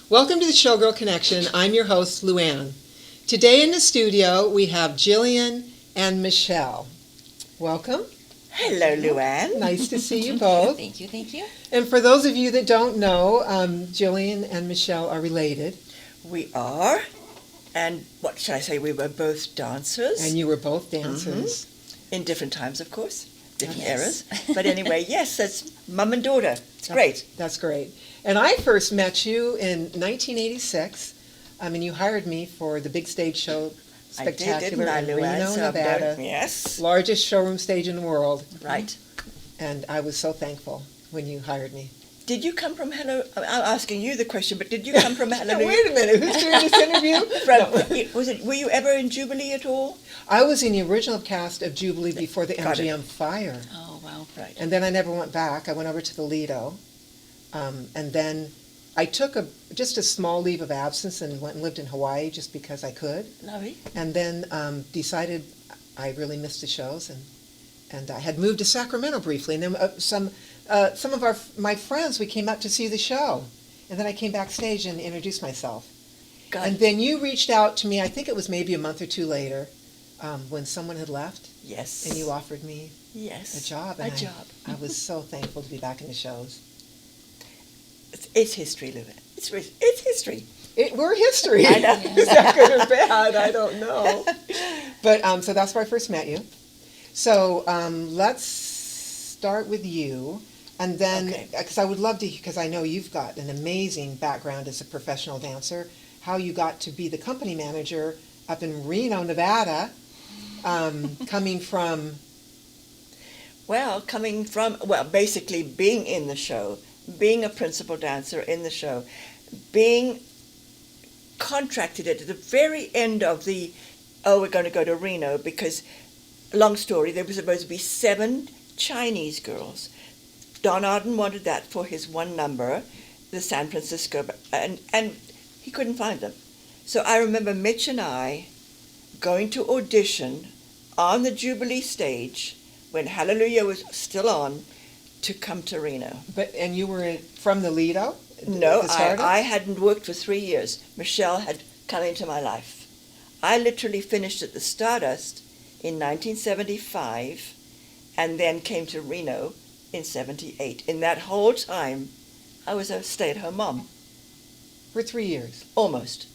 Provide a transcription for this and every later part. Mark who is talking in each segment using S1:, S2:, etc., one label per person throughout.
S1: Welcome to the Showgirl Connection. I'm your host, Luann. Today in the studio, we have Jillian and Michelle. Welcome.
S2: Hello, Luann.
S1: Nice to see you both.
S3: Thank you, thank you.
S1: And for those of you that don't know, Jillian and Michelle are related.
S2: We are, and what should I say, we were both dancers.
S1: And you were both dancers.
S2: In different times, of course, different
S3: Yes.
S2: eras. But anyway, yes, that's mum and daughter. It's great.
S1: That's great. And I first met you in 1986. And you hired me for the big stage show Spectacular
S2: I did, didn't I,
S1: in
S2: Luann?
S1: Reno,
S2: So
S1: Nevada.
S2: yes,
S1: Largest showroom stage in the world.
S2: right.
S1: And I was so thankful when you hired me.
S2: Did you come from Hello? I'm asking you the question, but did you come from Hello?
S1: Wait a minute, who's doing this interview?
S2: Were you ever in Jubilee at all?
S1: I was in the original cast of Jubilee before the
S2: Got it.
S1: MGM fire.
S3: Oh, wow.
S2: Right.
S1: And then I never went back. I went over to the Lido. And then I took just a small leave of absence and went and lived in Hawaii just because I could.
S2: Lovely.
S1: And then decided I really missed the shows. And I had moved to Sacramento briefly. And then some of my friends, we came up to see the show. And then I came backstage and introduced myself.
S2: Got
S1: And
S2: it.
S1: then you reached out to me, I think it was maybe a month or two later, when someone had left,
S2: Yes.
S1: and you offered me
S2: Yes.
S1: a job.
S2: A
S1: And
S2: job.
S1: I was so thankful to be back in the shows.
S2: It's history, Luann. It's history.
S1: We're history.
S2: I know.
S1: Is that good or bad? I don't know. But so that's where I first met you. So let's start with you. And then,
S2: Okay.
S1: because I would love to, because I know you've got an amazing background as a professional dancer, how you got to be the company manager up in Reno, Nevada, coming from...
S2: Basically being in the show, being a principal dancer in the show, being contracted at the very end of we're going to go to Reno because, long story, there was supposed to be 7 Chinese girls. Don Arden wanted that for his one number, the San Francisco, and he couldn't find them. So I remember Mitch and I going to audition on the Jubilee stage when Hallelujah was still on to come to Reno.
S1: And you were from the Lido?
S2: No,
S1: to start it?
S2: I hadn't worked for 3 years. Michelle had come into my life. I literally finished at the Stardust in 1975 and then came to Reno in 78. In that whole time, I was a stay-at-home mom,
S1: For 3 years.
S2: almost,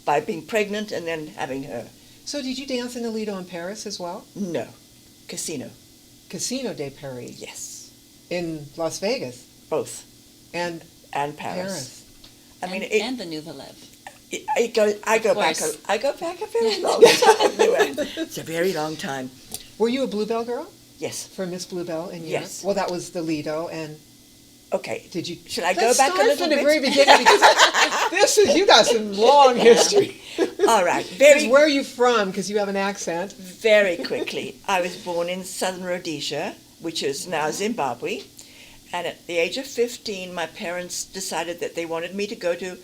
S2: by being pregnant and then having her.
S1: So did you dance in the Lido in Paris as well?
S2: No, casino,
S1: Casino de Paris
S2: yes,
S1: in Las Vegas
S2: both,
S1: and
S2: and Paris.
S1: Paris.
S2: I mean,
S3: And the Nouveau Lev.
S2: I go back
S3: course.
S2: a very long time. Luann. It's a very long time.
S1: Were you a Bluebell girl
S2: Yes.
S1: for Miss Bluebell in Europe?
S2: Yes.
S1: Well, that was the Lido, and
S2: Okay.
S1: did you?
S2: Should I go
S1: Let's
S2: back a
S1: start
S2: little
S1: from the
S2: bit?
S1: very beginning because you got some long history.
S2: All right.
S1: 'Cause where are you from? Because you have an accent.
S2: Very quickly. I was born in southern Rhodesia, which is now Zimbabwe. And at the age of 15, my parents decided that they wanted me to go to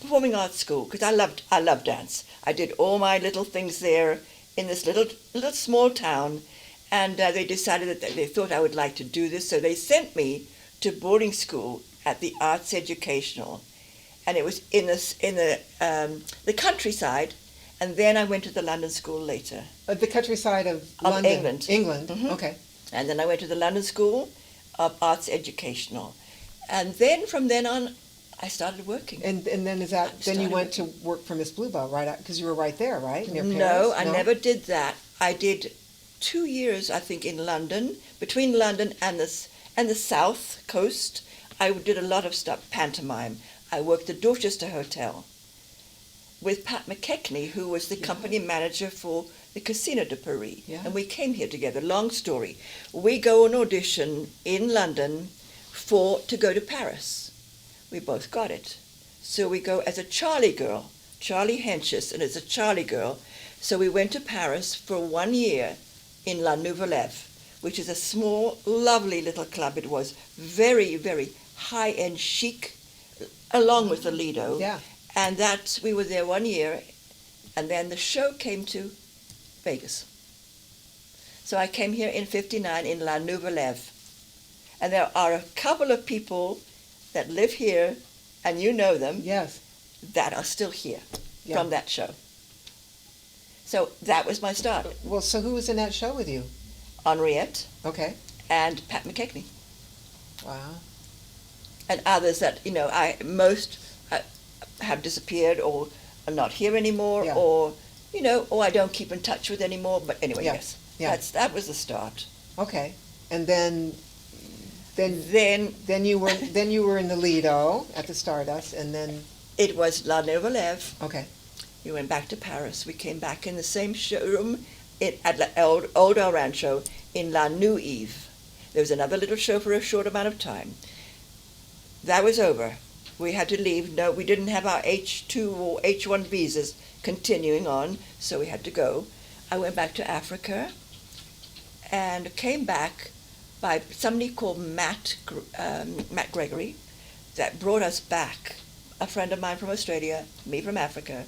S2: performing arts school because I loved dance. I did all my little things there in this little small town, and they decided that they thought I would like to do this, so they sent me to boarding school at the Arts Educational, and it was in the countryside, and then I went to the London school later.
S1: The countryside of
S2: Of
S1: London.
S2: England.
S1: England.
S2: Mhm.
S1: Okay.
S2: And then I went to the London School of Arts Educational. And then from then on, I started working.
S1: And then is that then you
S2: Started
S1: went to work for Miss Bluebell right because you were right there, right? Near Paris?
S2: No, I never did that. I did 2 years, I think, in London, between London and the South Coast. I did a lot of stuff, pantomime. I worked at Dorchester Hotel with Pat McKechnie, who was the company manager for the Casino de Paris.
S1: Yeah.
S2: And we came here together. Long story. We go on audition in London to go to Paris. We both got it. So we go as a Charlie girl, Charlie Henches, and as a Charlie girl. So we went to Paris for 1 year in La Nouvelle Eve, which is a small, lovely little club. It was very, very high-end chic, along with the Lido.
S1: Yeah.
S2: And we were there 1 year, and then the show came to Vegas. So I came here in 59 in La Nouvelle Eve. And there are a couple of people that live here, and you know them.
S1: Yes.
S2: that are still here
S1: Yeah.
S2: from that show. So that was my start.
S1: Well, so who was in that show with you?
S2: Henriette
S1: Okay.
S2: and Pat McKechnie.
S1: Wow.
S2: And others that, most have disappeared or are not here anymore,
S1: Yeah.
S2: or I don't keep in touch with anymore. But anyway,
S1: Yeah.
S2: yes,
S1: Yeah.
S2: that was the start.
S1: Okay. And then
S2: Then
S1: you were in the Lido at the Stardust, and then
S2: it was La Nouvelle.
S1: okay.
S2: We went back to Paris. We came back in the same showroom at the old El Rancho in La Nuive. There was another little show for a short amount of time. That was over. We had to leave. No, we didn't have our H2 or H1 visas continuing on, so we had to go. I went back to Africa and came back by somebody called Matt Gregory that brought us back, a friend of mine from Australia, me from Africa,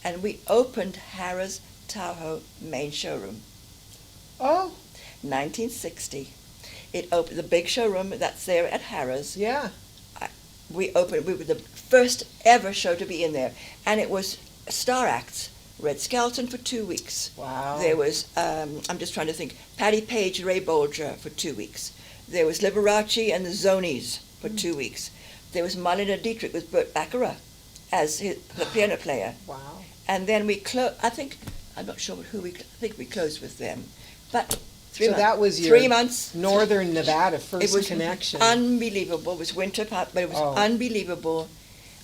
S2: and we opened Harrah's Tahoe main showroom.
S1: Oh,
S2: 1960. It opened the big showroom that's there at Harrah's.
S1: yeah.
S2: We opened. We were the first ever show to be in there, and it was star acts. Red Skelton for 2 weeks.
S1: Wow.
S2: There was I'm just trying to think. Patty Page, Ray Bolger for 2 weeks. There was Liberace and the Zonies for 2 weeks. There was Marlena Dietrich with Burt Baccarat as the piano player.
S1: Wow.
S2: And then we closed. I'm not sure who I think we closed with them, but.
S1: So that was your
S2: 3 months.
S1: Northern Nevada first
S2: It was
S1: connection.
S2: unbelievable. It was winter, but it was unbelievable.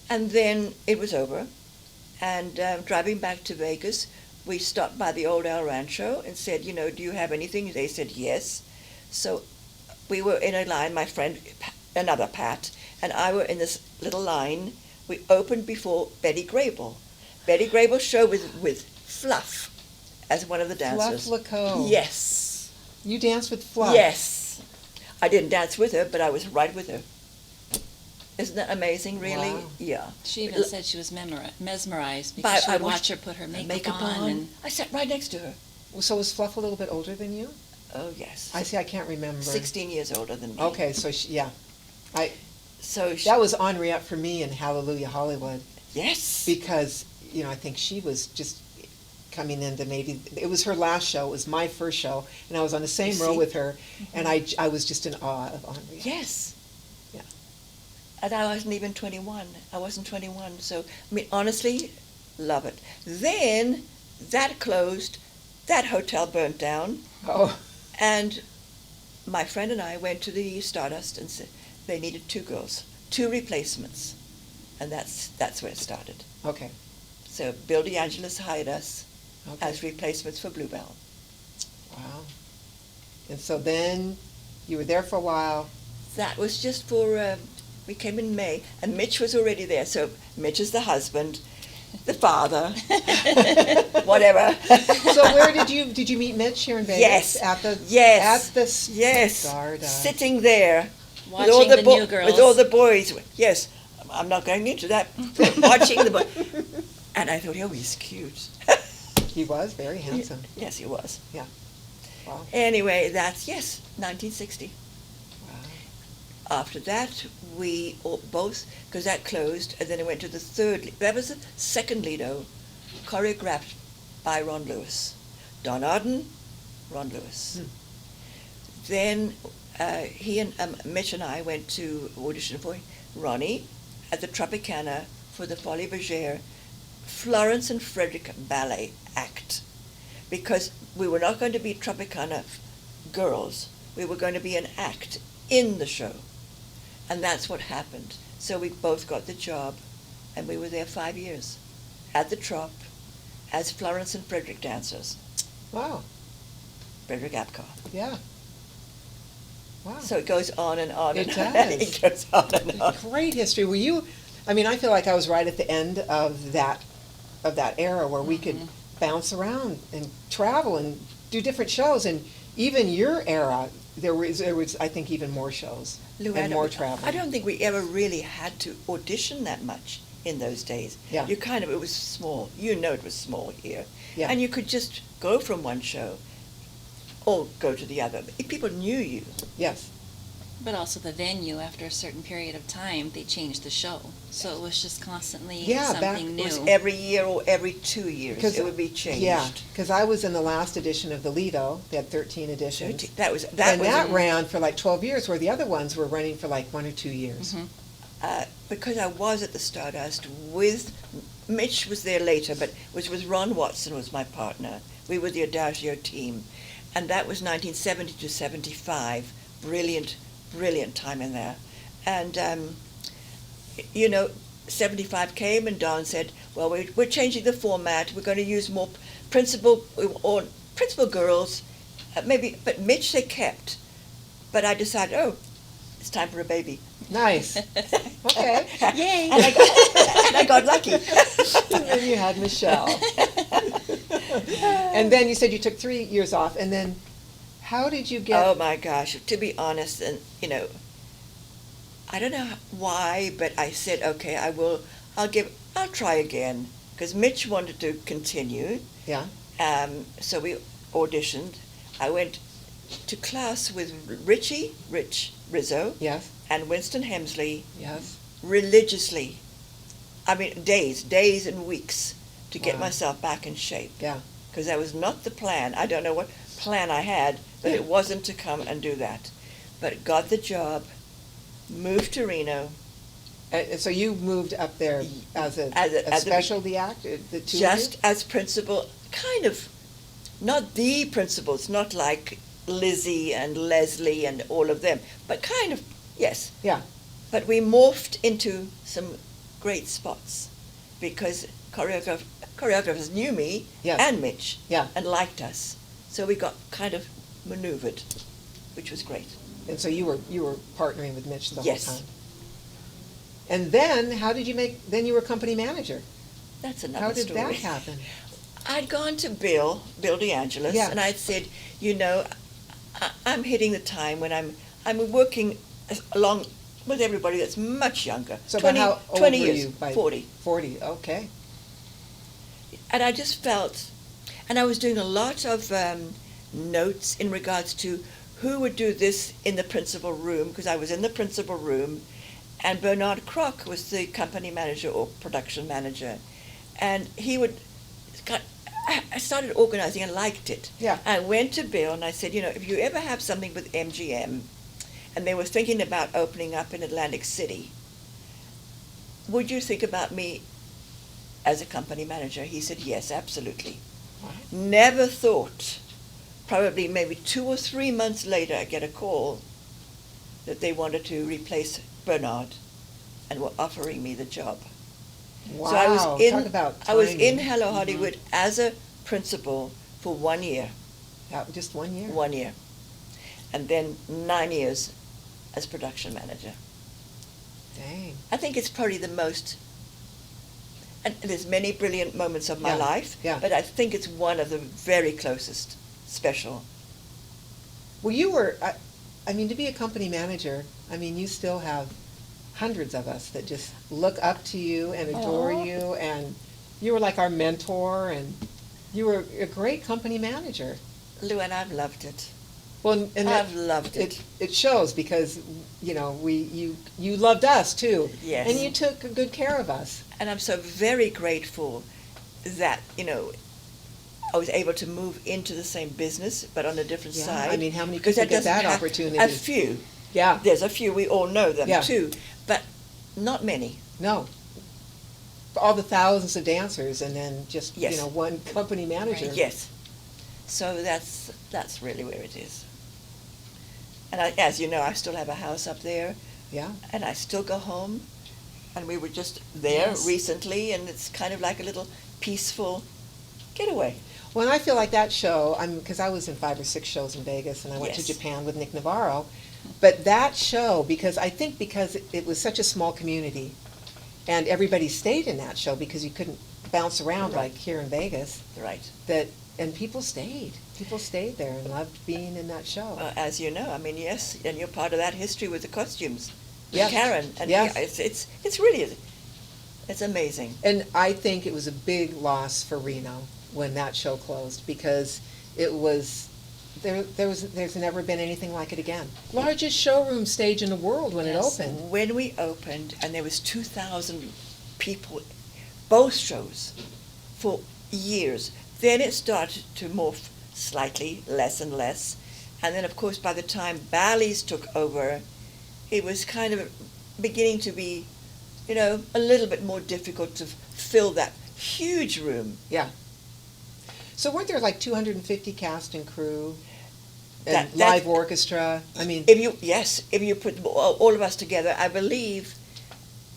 S2: And then it was over. And driving back to Vegas, we stopped by the old El Rancho and said, do you have anything? They said yes. So we were in a line, my friend, another Pat, and I were in this little line. We opened before Betty Grable. Betty Grable's show with Fluff as one of the dancers.
S1: Fluff Lacoe.
S2: Yes.
S1: You danced with Fluff.
S2: Yes. I didn't dance with her, but I was right with her. Isn't that amazing, really?
S1: Wow.
S2: Yeah.
S3: She even said she was mesmerized because she
S2: I
S3: would watch
S2: watched
S3: her put her makeup on. And
S2: I sat right next to her.
S1: So was Fluff a little bit older than you?
S2: Oh, yes.
S1: I see. I can't remember.
S2: 16 years older than me.
S1: Okay, so yeah,
S2: So
S1: that was Henriette for me in Hallelujah Hollywood
S2: yes.
S1: because I think she was just coming into maybe it was her last show. It was my first show, and I was on the same row
S2: see?
S1: with her, and I was just in awe of Henriette.
S2: Yes.
S1: Yeah.
S2: And I wasn't even 21. I wasn't 21. So, honestly, love it. Then that closed. That hotel burnt down.
S1: Oh,
S2: And my friend and I went to the Stardust and said they needed 2 girls, 2 replacements. And that's where it started.
S1: okay.
S2: So Bill DeAngelis hired us
S1: Okay.
S2: as replacements for Bluebell.
S1: Wow. And so then you were there for a while.
S2: That was just for, we came in May, and Mitch was already there. So Mitch is the husband, the father, whatever.
S1: So where did you meet Mitch here in Vegas?
S2: Yes.
S1: At the
S2: Yes.
S1: at the
S2: Yes.
S1: Stardust.
S2: Sitting there
S3: watching the new girls.
S2: with all the boys. Yes, I'm not going into that. Watching the boys. And I thought, oh, he's cute.
S1: He was very handsome.
S2: Yes, he was.
S1: Yeah. Wow.
S2: Anyway, that's, 1960.
S1: Wow.
S2: After that, we both, because that closed, and then it went to the third, that was the second Lido, choreographed by Ron Lewis. Don Arden, Ron Lewis. Then he and Mitch and I went to audition for Ronnie at the Tropicana for the Folies Bergère Florence and Frederick Ballet Act, because we were not going to be Tropicana girls. We were going to be an act in the show. And that's what happened. So we both got the job, and we were there 5 years at the Trop as Florence and Frederick dancers.
S1: Wow.
S2: Frederick Apcar.
S1: Yeah. Wow.
S2: So it goes on and on
S1: It
S2: and on.
S1: does.
S2: It goes on and on.
S1: Great history. Were you? I feel like I was right at the end of that era where we could bounce around and travel and do different shows. And even your era, there was I think even more shows and more travel.
S2: I don't think we ever really had to audition that much in those days.
S1: Yeah.
S2: It was small. It was small here.
S1: Yeah.
S2: And you could just go from one show or go to the other. If people knew you,
S1: Yes.
S3: But also the venue, after a certain period of time, they changed the show. So it was just constantly
S1: Yeah, back-
S3: something
S2: It was
S3: new.
S2: every year or every 2 years.
S1: 'Cause-
S2: It would be changed.
S1: Yeah, because I was in the last edition of the Lido. They had 13 editions.
S2: That was
S1: And
S2: that
S1: that
S2: was
S1: ran for like 12 years, where the other ones were running for like 1 or 2 years.
S2: because I was at the Stardust with Mitch was there later, but was Ron Watson was my partner. We were the Adagio team, and that was 1970 to 75. Brilliant, brilliant time in there, and 75 came and Don said, "Well, we're changing the format. We're going to use more principal girls, maybe." But Mitch they kept, but I decided, oh, it's time for a baby.
S1: Nice. Okay.
S3: Yay!
S2: And I got lucky.
S1: And then you had Michelle. And then you said you took 3 years off, and then how did you get...
S2: Oh my gosh, to be honest, and I don't know why, but I said, okay, I'll try again, because Mitch wanted to continue.
S1: Yeah.
S2: So we auditioned. I went to class with Rich Rizzo,
S1: Yes.
S2: and Winston Hemsley
S1: Yes.
S2: religiously. I mean, days and weeks to get
S1: Wow.
S2: myself back in shape.
S1: Yeah.
S2: Because that was not the plan. I don't know what plan I had, but it wasn't to come and do that. But got the job, moved to Reno,
S1: So you moved up there as a
S2: As a-
S1: specialty actor, the two
S2: just
S1: of
S2: as principal, kind of, not the principals, not like Lizzie and Leslie and all of them, but kind of, yes.
S1: Yeah.
S2: But we morphed into some great spots because choreographers knew me
S1: Yes.
S2: and Mitch
S1: Yeah.
S2: and liked us. So we got kind of maneuvered, which was great.
S1: And so you were partnering with Mitch the
S2: Yes.
S1: whole time. And then how did you then you were company manager.
S2: That's another
S1: How did
S2: story.
S1: that happen?
S2: I'd gone to Bill DeAngelis,
S1: Yeah.
S2: and I'd said, I'm hitting the time when I'm working along with everybody that's much younger.
S1: So
S2: 20,
S1: about how old
S2: 20
S1: were
S2: years,
S1: you?
S2: 40.
S1: 40, okay.
S2: And I just felt, and I was doing a lot of notes in regards to who would do this in the principal room, because I was in the principal room, and Bernard Kroc was the company manager or production manager, and he would, I started organizing and liked it.
S1: Yeah.
S2: I went to Bill and I said, if you ever have something with MGM, and they were thinking about opening up in Atlantic City, would you think about me as a company manager? He said, yes, absolutely.
S1: Wow.
S2: Never thought, probably maybe 2 or 3 months later, I get a call that they wanted to replace Bernard and were offering me the job.
S1: Wow.
S2: So
S1: Talk about
S2: I was in
S1: timing.
S2: Hello Hollywood as a principal for 1 year.
S1: Just 1 year?
S2: 1 year. And then 9 years as production manager.
S1: Dang.
S2: I think it's probably the most, and there's many brilliant moments of my
S1: Yeah,
S2: life,
S1: yeah.
S2: but I think it's one of the very closest special.
S1: Well, you were, I mean, to be a company manager, I mean, you still have hundreds of us that just look up to you and adore
S2: Aw.
S1: you, and you were like our mentor, and you were a great company manager.
S2: Lou, and I've loved it.
S1: Well, and
S2: I've loved it.
S1: It shows because, you loved us too.
S2: Yes.
S1: And you took good care of us.
S2: And I'm so very grateful that, I was able to move into the same business, but on a different
S1: Yeah,
S2: side.
S1: I mean, how many
S2: Because
S1: people get
S2: doesn't
S1: that
S2: have-
S1: opportunity?
S2: A few.
S1: Yeah.
S2: There's a few, we all know them
S1: Yeah.
S2: too, but not many.
S1: No. For all the thousands of dancers and then just,
S2: Yes.
S1: one company manager.
S2: Yes. So that's really where it is. And as you know, I still have a house up there,
S1: Yeah.
S2: and I still go home, and we were just there
S3: Yes.
S2: recently, and it's kind of like a little peaceful getaway.
S1: Well, and I feel like that show, because I was in 5 or 6 shows in Vegas, and I went to
S2: Yes.
S1: Japan with Nick Navarro, but that show, because it was such a small community, and everybody stayed in that show because you couldn't bounce around
S2: Right.
S1: like here in Vegas,
S2: Right.
S1: and people stayed. People stayed there and loved being in that show.
S2: As you know, I mean, yes, and you're part of that history with the costumes. With
S1: Yes.
S2: Karen. And
S1: Yes.
S2: yeah, it's really, it's amazing.
S1: And I think it was a big loss for Reno when that show closed, because it was there's never been anything like it again. Largest showroom stage in the world when it
S3: Yes.
S1: opened.
S2: When we opened, and there was 2,000 people, both shows, for years. Then it started to morph slightly, less and less. And then, of course, by the time Bally's took over, it was kind of beginning to be, a little bit more difficult to fill that huge room.
S1: Yeah. So weren't there like 250 cast and crew and
S2: That-
S1: live orchestra? I mean,
S2: If you put all of us together, I believe,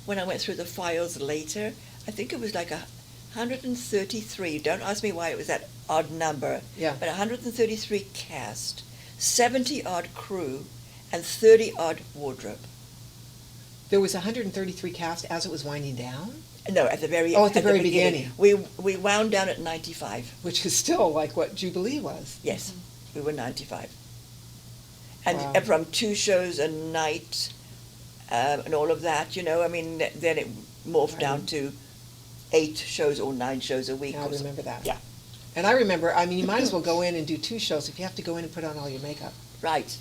S2: when I went through the files later, I think it was like 133. Don't ask me why it was that odd number.
S1: Yeah.
S2: But 133 cast, 70 odd crew, and 30 odd wardrobe.
S1: there was 133 cast as it was winding down,
S2: No, at the very
S1: Oh, at the very beginning.
S2: We wound down at 95.
S1: which is still like what Jubilee was.
S2: Yes, we were 95. And
S1: Wow.
S2: from 2 shows a night, and all of that, then it morphed down to 8 shows or 9 shows a week.
S1: I
S2: or so.
S1: remember that.
S2: Yeah.
S1: And I remember, I mean, you might as well go in and do 2 shows if you have to go in and put on all your makeup.
S2: Right.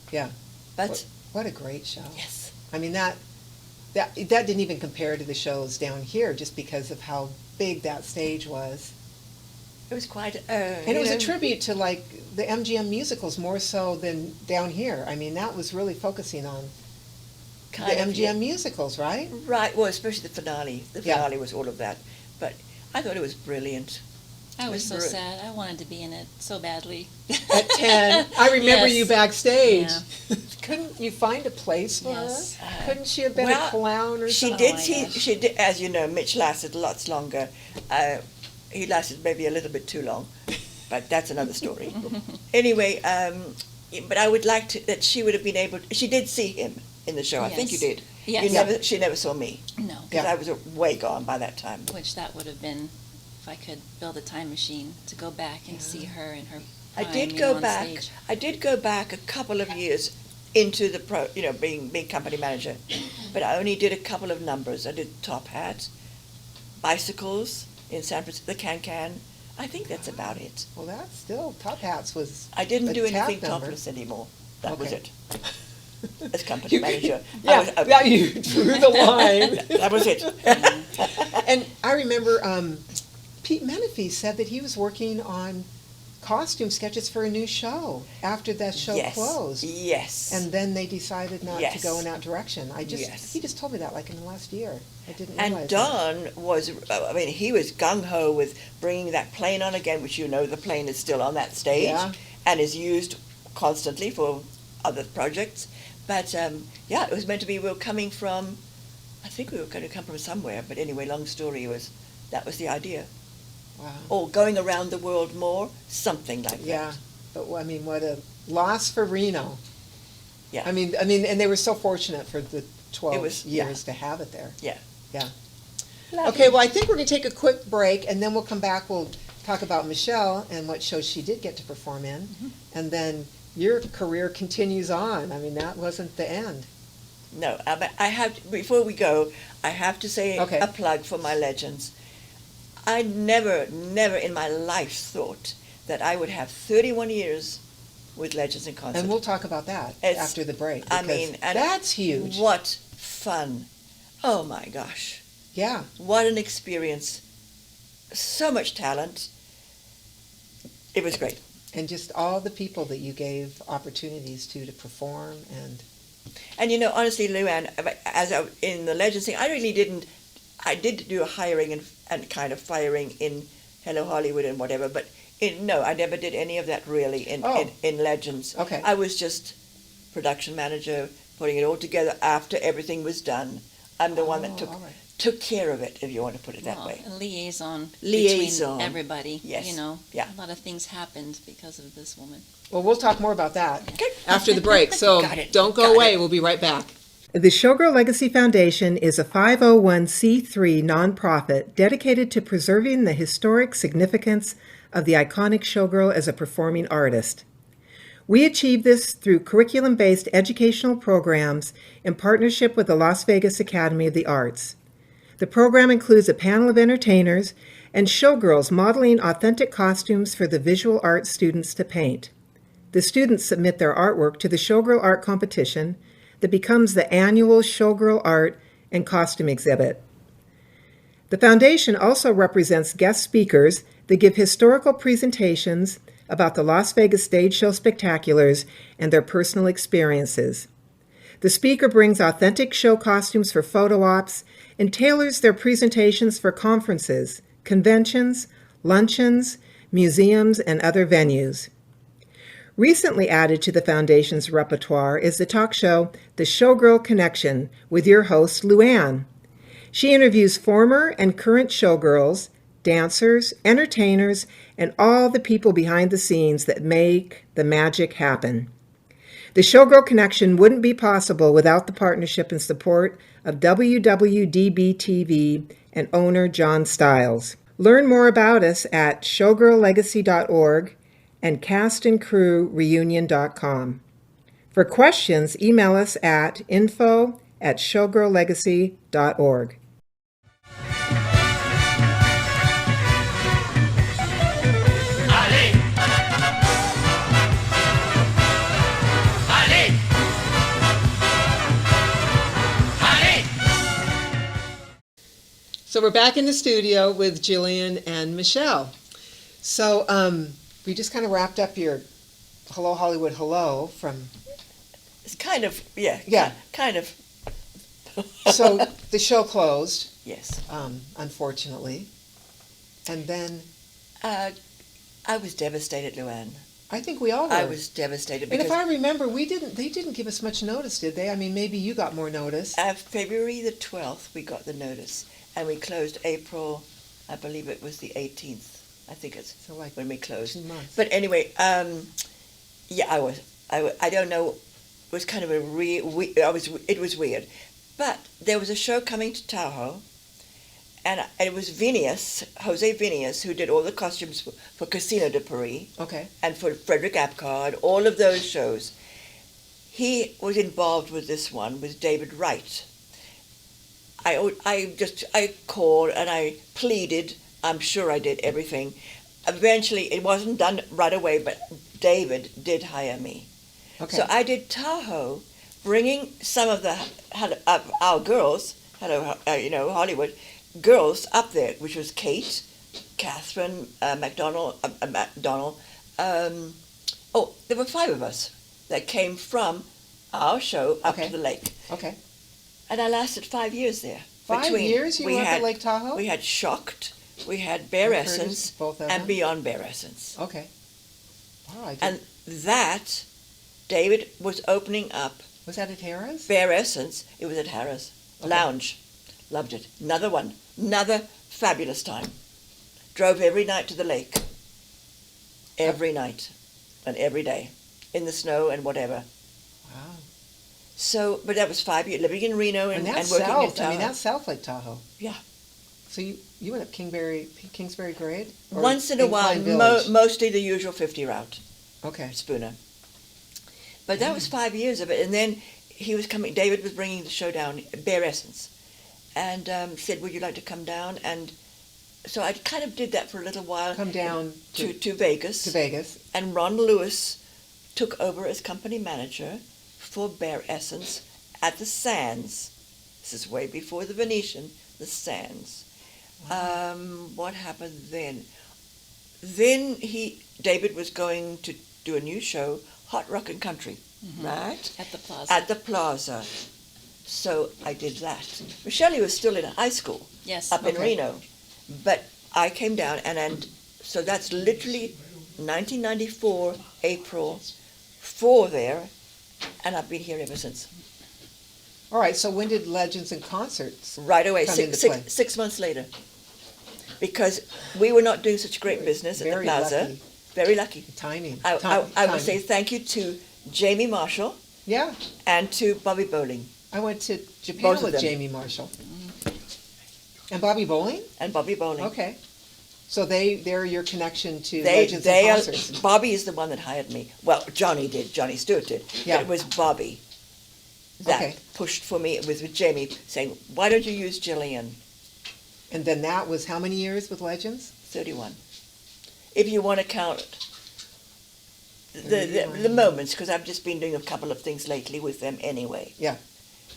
S1: Yeah.
S2: But,
S1: What a great show.
S2: yes.
S1: I mean, that didn't even compare to the shows down here just because of how big that stage was.
S2: It was quite,
S1: And it was a tribute to like the MGM musicals more so than down here. I mean, that was really focusing on the MGM musicals, right?
S2: Right, well, especially the finale. The
S1: Yeah.
S2: finale was all of that. But I thought it was brilliant.
S3: I was so
S2: Brilliant.
S3: sad. I wanted to be in it so badly.
S1: At 10, I remember
S3: Yes.
S1: you backstage.
S3: Yeah.
S1: Couldn't you find a place for
S3: Yes.
S1: her? Couldn't she have been
S2: Well,
S1: a clown or
S2: She
S1: something?
S3: my gosh.
S2: she did, as you know, Mitch lasted lots longer. He lasted maybe a little bit too long, but that's another story. Anyway, but I would like that she would have been able, she did see him in the show. I think you
S3: Yes.
S2: did.
S3: Yes.
S2: She never saw me,
S3: No,
S2: because
S1: Yeah.
S2: I was way gone by that time.
S3: which that would have been, if I could build a time machine to go back and see her in her
S2: I
S3: prime,
S2: did
S3: you
S2: go
S3: know, on
S2: back.
S3: stage.
S2: I did go back a couple of years into the being company manager, but I only did a couple of numbers. I did Top Hat, Bicycles in San Francisco, the Can. I think that's about it.
S1: Well, that's still, Top Hats was.
S2: I didn't
S1: a
S2: do
S1: tap
S2: anything
S1: number.
S2: topless anymore. That was
S1: Okay.
S2: it. As company manager.
S1: Yeah, yeah, you drew the line.
S2: That was it.
S1: And I remember Pete Menefee said that he was working on costume sketches for a new show after that show
S2: Yes.
S1: closed.
S2: Yes.
S1: And then they decided not to
S2: Yes.
S1: go in that direction.
S2: Yes.
S1: He just told me that like in the last year. I didn't
S2: And
S1: realize that.
S2: Don was, he was gung-ho with bringing that plane on again, which the plane is still on that stage
S1: Yeah.
S2: and is used constantly for other projects. But, it was meant to be, we were coming from, I think we were going to come from somewhere, but anyway, long story that was the idea.
S1: Wow.
S2: Or going around the world more, something like
S1: Yeah,
S2: that.
S1: but I mean, what a loss for Reno.
S2: Yeah.
S1: I mean, and they were so fortunate for the 12
S2: was-
S1: years to have it there.
S2: Yeah.
S1: Yeah.
S2: Lovely.
S1: Okay, well, I think we're going to take a quick break, and then we'll come back. We'll talk about Michelle and what shows she did get to perform in, and then your career continues on. I mean, that wasn't the end.
S2: No, but before we go, I have to say
S1: Okay.
S2: a plug for my legends. I never in my life thought that I would have 31 years with Legends in Concert.
S1: And we'll talk about that
S2: It's-
S1: after the break.
S2: I
S1: because
S2: mean, and
S1: that's huge.
S2: What fun. Oh my gosh.
S1: Yeah.
S2: What an experience. So much talent. It was great.
S1: And just all the people that you gave opportunities to perform and
S2: And honestly, Luann, in the Legends thing, I did do a hiring and kind of firing in Hello Hollywood and whatever, but no, I never did any of that really in Legends.
S1: Okay.
S2: I was just production manager, putting it all together after everything was done. I'm the one that
S1: all right.
S2: took care of it, if you want to put it that
S3: Well,
S2: way.
S3: a liaison,
S2: Liaison.
S3: between everybody.
S2: Yes.
S3: A lot of things happened because of this woman.
S1: Well, we'll talk more about that
S2: Okay.
S1: after the break, so
S2: Got it.
S1: don't go
S2: Got
S1: away.
S2: it.
S1: We'll be right back. The Showgirl Legacy Foundation is a 501c3 nonprofit dedicated to preserving the historic significance of the iconic showgirl as a performing artist. We achieve this through curriculum-based educational programs in partnership with the Las Vegas Academy of the Arts. The program includes a panel of entertainers and showgirls modeling authentic costumes for the visual arts students to paint. the students submit their artwork to the Showgirl Art Competition that becomes the annual Showgirl Art and Costume Exhibit. The foundation also represents guest speakers that give historical presentations about the Las Vegas Stage Show Spectaculars and their personal experiences. The speaker brings authentic show costumes for photo ops and tailors their presentations for conferences, conventions, luncheons, museums, and other venues. Recently added to the Foundation's repertoire is the talk show The Showgirl Connection with your host, Luann. She interviews former and current showgirls, dancers, entertainers, and all the people behind the scenes that make the magic happen. The Showgirl Connection wouldn't be possible without the partnership and support of WWDBTV and owner John Stiles. Learn more about us at showgirllegacy.org and castandcrewreunion.com. For questions, email us at info@showgirllegacy.org. So we're back in the studio with Jillian and Michelle. So we just kind of wrapped up your Hello Hollywood Hello from...
S2: It's kind of, yeah.
S1: Yeah.
S2: Kind of.
S1: So the show closed,
S2: Yes.
S1: unfortunately. And then
S2: I was devastated, Luann.
S1: I think we all were.
S2: I was devastated
S1: And
S2: because
S1: if I remember, they didn't give us much notice, did they? I mean, maybe you got more notice.
S2: February the 12th, we got the notice, and we closed April, I believe it was the 18th. I think it's
S1: So like
S2: when we closed.
S1: 2 months.
S2: But anyway, yeah, I don't know. It was kind of a it was weird. But there was a show coming to Tahoe, and it was Jose Vinius, who did all the costumes for Casino de Paris.
S1: Okay.
S2: And for Frederick Apcard, all of those shows. He was involved with this one with David Wright. I called and I pleaded. I'm sure I did everything. Eventually, it wasn't done right away, but David did hire me.
S1: Okay.
S2: So I did Tahoe, bringing some of our girls, Hollywood girls up there, which was Kate, Catherine McDonald. There were 5 of us that came from our show up
S1: Okay.
S2: to the lake.
S1: Okay.
S2: And I lasted 5 years there.
S1: 5 years you were up at Lake Tahoe?
S2: We had Shocked, we had Bare
S1: I've heard of
S2: Essence,
S1: both of
S2: and
S1: them.
S2: Beyond Bare Essence.
S1: Okay. Wow, I did.
S2: And that, David was opening up
S1: Was that at Harrah's?
S2: Bare Essence. It was at Harrah's.
S1: Okay.
S2: Lounge. Loved it. Another one. Another fabulous time. Drove every night to the lake. Every night. And every day. In the snow and whatever.
S1: Wow.
S2: So, but that was 5 years, living in Reno and
S1: that's
S2: working in
S1: south.
S2: Tahoe.
S1: I mean, that's South Lake Tahoe.
S2: Yeah.
S1: So you went up Kingsbury Grade? Or
S2: Once in a while,
S1: Incline Village?
S2: mostly the usual 50 route,
S1: Okay.
S2: Spooner. But that was 5 years of it. And then David was bringing the show down, Bare Essence, and said, would you like to come down? And so I kind of did that for a little while.
S1: Come down
S2: to Vegas.
S1: to Vegas.
S2: And Ron Lewis took over as company manager for Bare Essence at the Sands. This is way before the Venetian, the Sands.
S1: Wow.
S2: What happened then? Then David was going to do a new show, Hot Rock and Country, right?
S3: At the plaza.
S2: At the Plaza. So I did that. Michelle was still in high school
S3: Yes.
S2: up in
S1: Okay.
S2: Reno. But I came down, and so that's literally 1994, April, 4 there, and I've been here ever since.
S1: All right, so when did Legends and Concerts?
S2: Right away,
S1: Come into play.
S2: 6 months later. Because we were not doing such great business at the
S1: Very
S2: Plaza.
S1: lucky.
S2: Very lucky.
S1: Timing.
S2: I would
S1: Timing.
S2: say thank you to Jamie Marshall
S1: Yeah,
S2: and to Bobby Bowling.
S1: I went to Japan
S2: Both of
S1: with
S2: them.
S1: Jamie Marshall. And Bobby Bowling?
S2: And Bobby Bowling.
S1: Okay. So they're your connection to Legends and
S2: They are,
S1: Concerts.
S2: Bobby is the one that hired me. Well, Johnny did. Johnny Stewart did.
S1: Yeah.
S2: But it was Bobby that
S1: Okay.
S2: pushed for me. It was with Jamie saying, why don't you use Jillian?
S1: And then that was how many years with Legends?
S2: 31. If you want to count the moments, because I've just been doing a couple of things lately with them anyway.
S1: Yeah.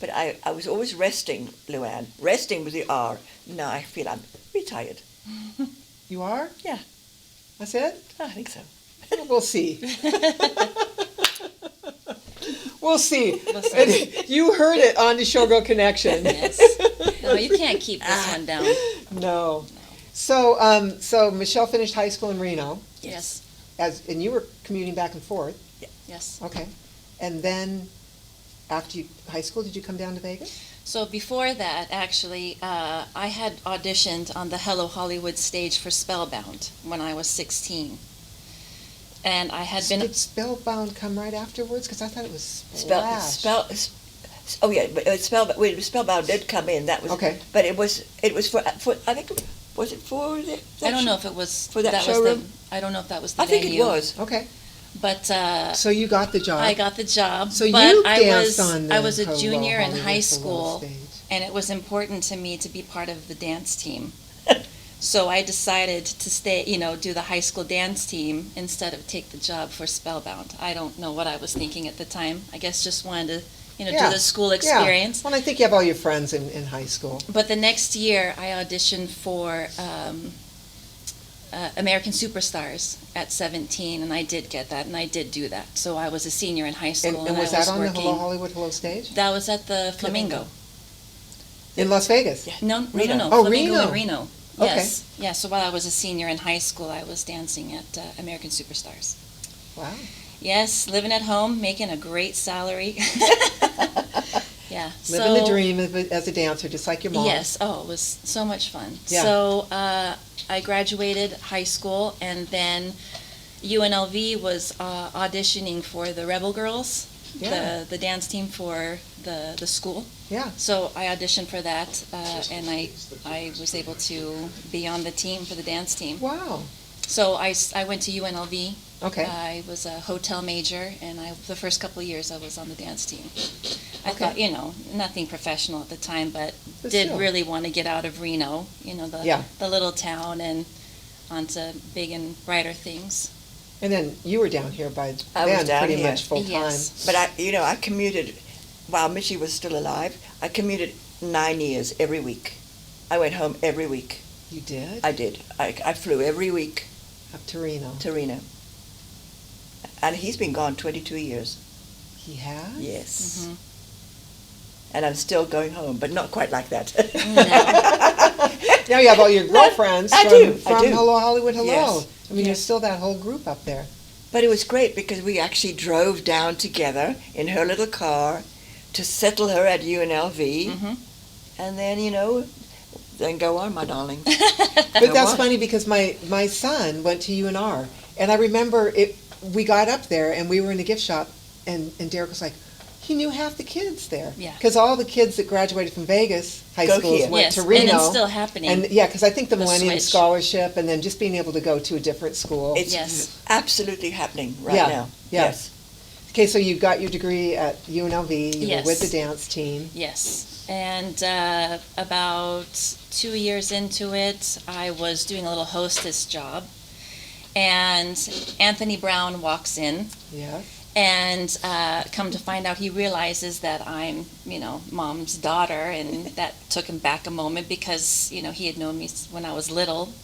S2: But I was always resting, Luann. Resting with the R. Now I feel I'm retired.
S1: You are?
S2: Yeah,
S1: That's it?
S2: I think so.
S1: We'll see. We'll see.
S3: We'll see.
S1: And you heard it on the Showgirl Connection.
S3: Yes. No, you can't keep this one down.
S1: No. So Michelle finished high school in Reno,
S3: Yes.
S1: and you were commuting back and forth.
S3: Yes.
S1: Okay. And then after high school, did you come down to Vegas?
S3: So before that, actually, I had auditioned on the Hello Hollywood stage for Spellbound when I was 16. And I had been...
S1: Did Spellbound come right afterwards? Because I thought it was Splash.
S2: Oh yeah, but Spellbound did come in. That was
S1: Okay.
S2: But it was for I think was it for the,
S3: I don't know if it was...
S2: for that
S3: was
S2: showroom?
S3: I don't know if that was the
S2: I think
S3: venue.
S2: it was.
S1: Okay.
S3: But
S1: So you got the job.
S3: I got the job.
S1: So
S3: but
S1: you
S3: I
S1: danced
S3: was,
S1: on the
S3: I was a
S1: Hello
S3: junior in
S1: Hollywood
S3: high
S1: Hello
S3: school,
S1: stage.
S3: and it was important to me to be part of the dance team. So I decided to stay, do the high school dance team instead of take the job for Spellbound. I don't know what I was thinking at the time. I guess just wanted to,
S1: Yeah.
S3: do the school experience.
S1: Yeah. Well, I think you have all your friends in high school.
S3: But the next year, I auditioned for American Superstars at 17, and I did get that, and I did do that. So I was a senior in high school,
S1: And
S3: I
S1: was that on
S3: working.
S1: the Hello Hollywood Hello stage?
S3: That was at the Flamingo.
S1: In Las Vegas?
S2: Yeah.
S3: No,
S2: Reno.
S3: no,
S1: Oh,
S3: Flamingo
S1: Reno.
S3: in Reno.
S1: Okay.
S3: Yes, yeah. So while I was a senior in high school, I was dancing at American Superstars.
S1: Wow.
S3: Yes, living at home, making a great salary. Yeah.
S1: Living the dream as a dancer, just like your mom.
S3: Yes. Oh, it was so much fun.
S1: Yeah.
S3: So I graduated high school, and then UNLV was auditioning for the Rebel Girls,
S1: Yeah.
S3: the dance team for the school.
S1: Yeah.
S3: So I auditioned for that, and I was able to be on the team for the dance team.
S1: Wow.
S3: So I went to UNLV.
S1: Okay.
S3: I was a hotel major, and the first couple of years I was on the dance team. I
S1: Okay.
S3: thought, nothing professional at the time, but
S1: But
S3: did
S1: still.
S3: really want to get out of Reno,
S1: Yeah.
S3: the little town, and onto big and brighter things.
S1: And then you were down here by
S2: I was
S1: then,
S2: down
S1: pretty
S2: here.
S1: much full time.
S3: Yes.
S2: But I commuted while Mitchie was still alive. I commuted 9 years every week. I went home every week.
S1: You did?
S2: I did. I flew every week
S1: Up to Reno.
S2: to Reno. And he's been gone 22 years.
S1: He has?
S2: Yes.
S3: Mhm.
S2: And I'm still going home, but not quite like that.
S1: Now you have all your girlfriends
S2: I
S1: from,
S2: do, I
S1: from
S2: do.
S1: Hello Hollywood Hello.
S2: Yes.
S1: I mean, there's
S2: Yes.
S1: still that whole group up there.
S2: But it was great because we actually drove down together in her little car to settle her at UNLV.
S3: Mhm.
S2: And then, then go on, my darling.
S1: But that's
S2: on.
S1: funny because my son went to UNR, and I remember we got up there and we were in the gift shop, and Derek was like, he knew half the kids there.
S3: Yeah.
S1: Because all the kids that graduated from Vegas high
S2: Go
S1: schools
S2: here.
S1: went
S3: Yes,
S1: to Reno.
S3: and it's still happening.
S1: And yeah, because I think the
S3: The
S1: Millennium
S3: switch.
S1: Scholarship, and then just being able to go to a different school.
S2: It's
S3: Yes.
S2: absolutely happening right
S1: Yeah,
S2: now.
S1: yeah.
S2: Yes.
S1: Okay, so you got your degree at UNLV. You
S3: Yes.
S1: were with the dance team.
S3: Yes. And about 2 years into it, I was doing a little hostess job. And Anthony Brown walks in,
S1: Yes.
S3: and come to find out, he realizes that I'm, mom's daughter, and that took him back a moment because, he had known me when I was little.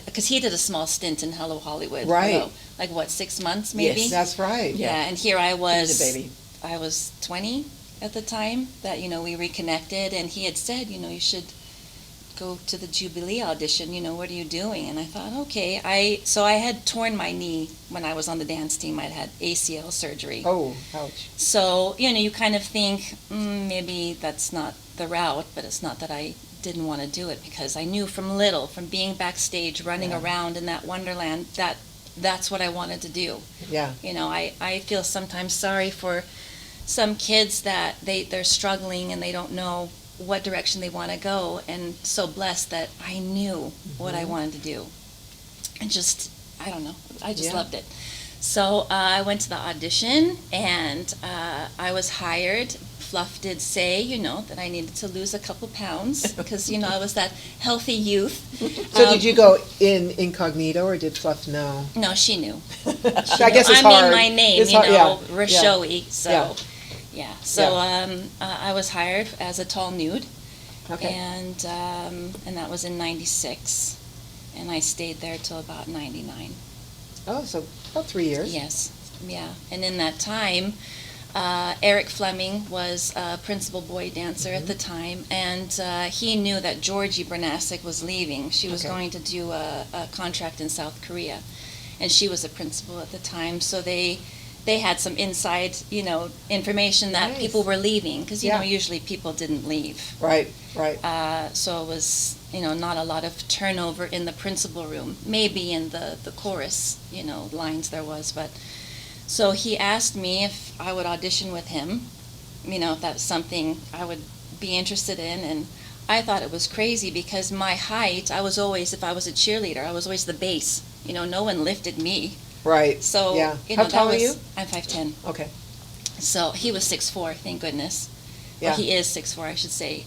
S3: Because he did a small stint in Hello Hollywood.
S1: Right.
S3: Hello, like, 6 months maybe?
S2: Yes.
S1: That's right.
S3: Yeah, and here I was.
S2: He was a baby.
S3: I was 20 at the time that, we reconnected, and he had said, you should go to the Jubilee audition, what are you doing? And I thought, okay. So I had torn my knee when I was on the dance team. I'd had ACL surgery.
S1: Oh, ouch.
S3: So, you kind of think, maybe that's not the route, but it's not that I didn't want to do it, because I knew from being backstage, running
S1: Yeah.
S3: around in that wonderland, that's what I wanted to do.
S1: Yeah.
S3: I feel sometimes sorry for some kids that they're struggling and they don't know what direction they want to go, and so blessed that I knew what I wanted to do. And just, I don't know, I just
S1: Yeah.
S3: loved it. So I went to the audition, and I was hired Fluff did say, that I needed to lose a couple pounds because, I was that healthy youth.
S1: So did you go in incognito, or did Fluff know?
S3: No, she knew.
S1: I guess it's hard.
S3: I mean, my name,
S1: It's hard,
S3: Rashoe, so,
S1: Yeah.
S3: yeah. So, I was hired as a tall nude,
S1: Okay.
S3: and that was in 96, and I stayed there till about 99.
S1: Oh, so about 3 years.
S3: Yes, yeah. And in that time, Eric Fleming was a principal boy dancer at the time, and he knew that Georgie Bernasek was leaving. She was
S1: Okay.
S3: going to do a contract in South Korea, and she was a principal at the time. So they had some inside, information that
S1: Nice.
S3: people were leaving, because
S1: Yeah.
S3: usually people didn't leave.
S1: Right, right.
S3: So it was, not a lot of turnover in the principal room. Maybe in the chorus, lines there was, but. So he asked me if I would audition with him, if that's something I would be interested in. And I thought it was crazy because my height, I was always, if I was a cheerleader, I was always the base. No one lifted me.
S1: Right.
S3: So,
S1: Yeah. How tall are you?
S3: I'm 5'10".
S1: Okay.
S3: So he was 6'4", thank goodness.
S1: Yeah.
S3: Well, he is 6'4", I should say.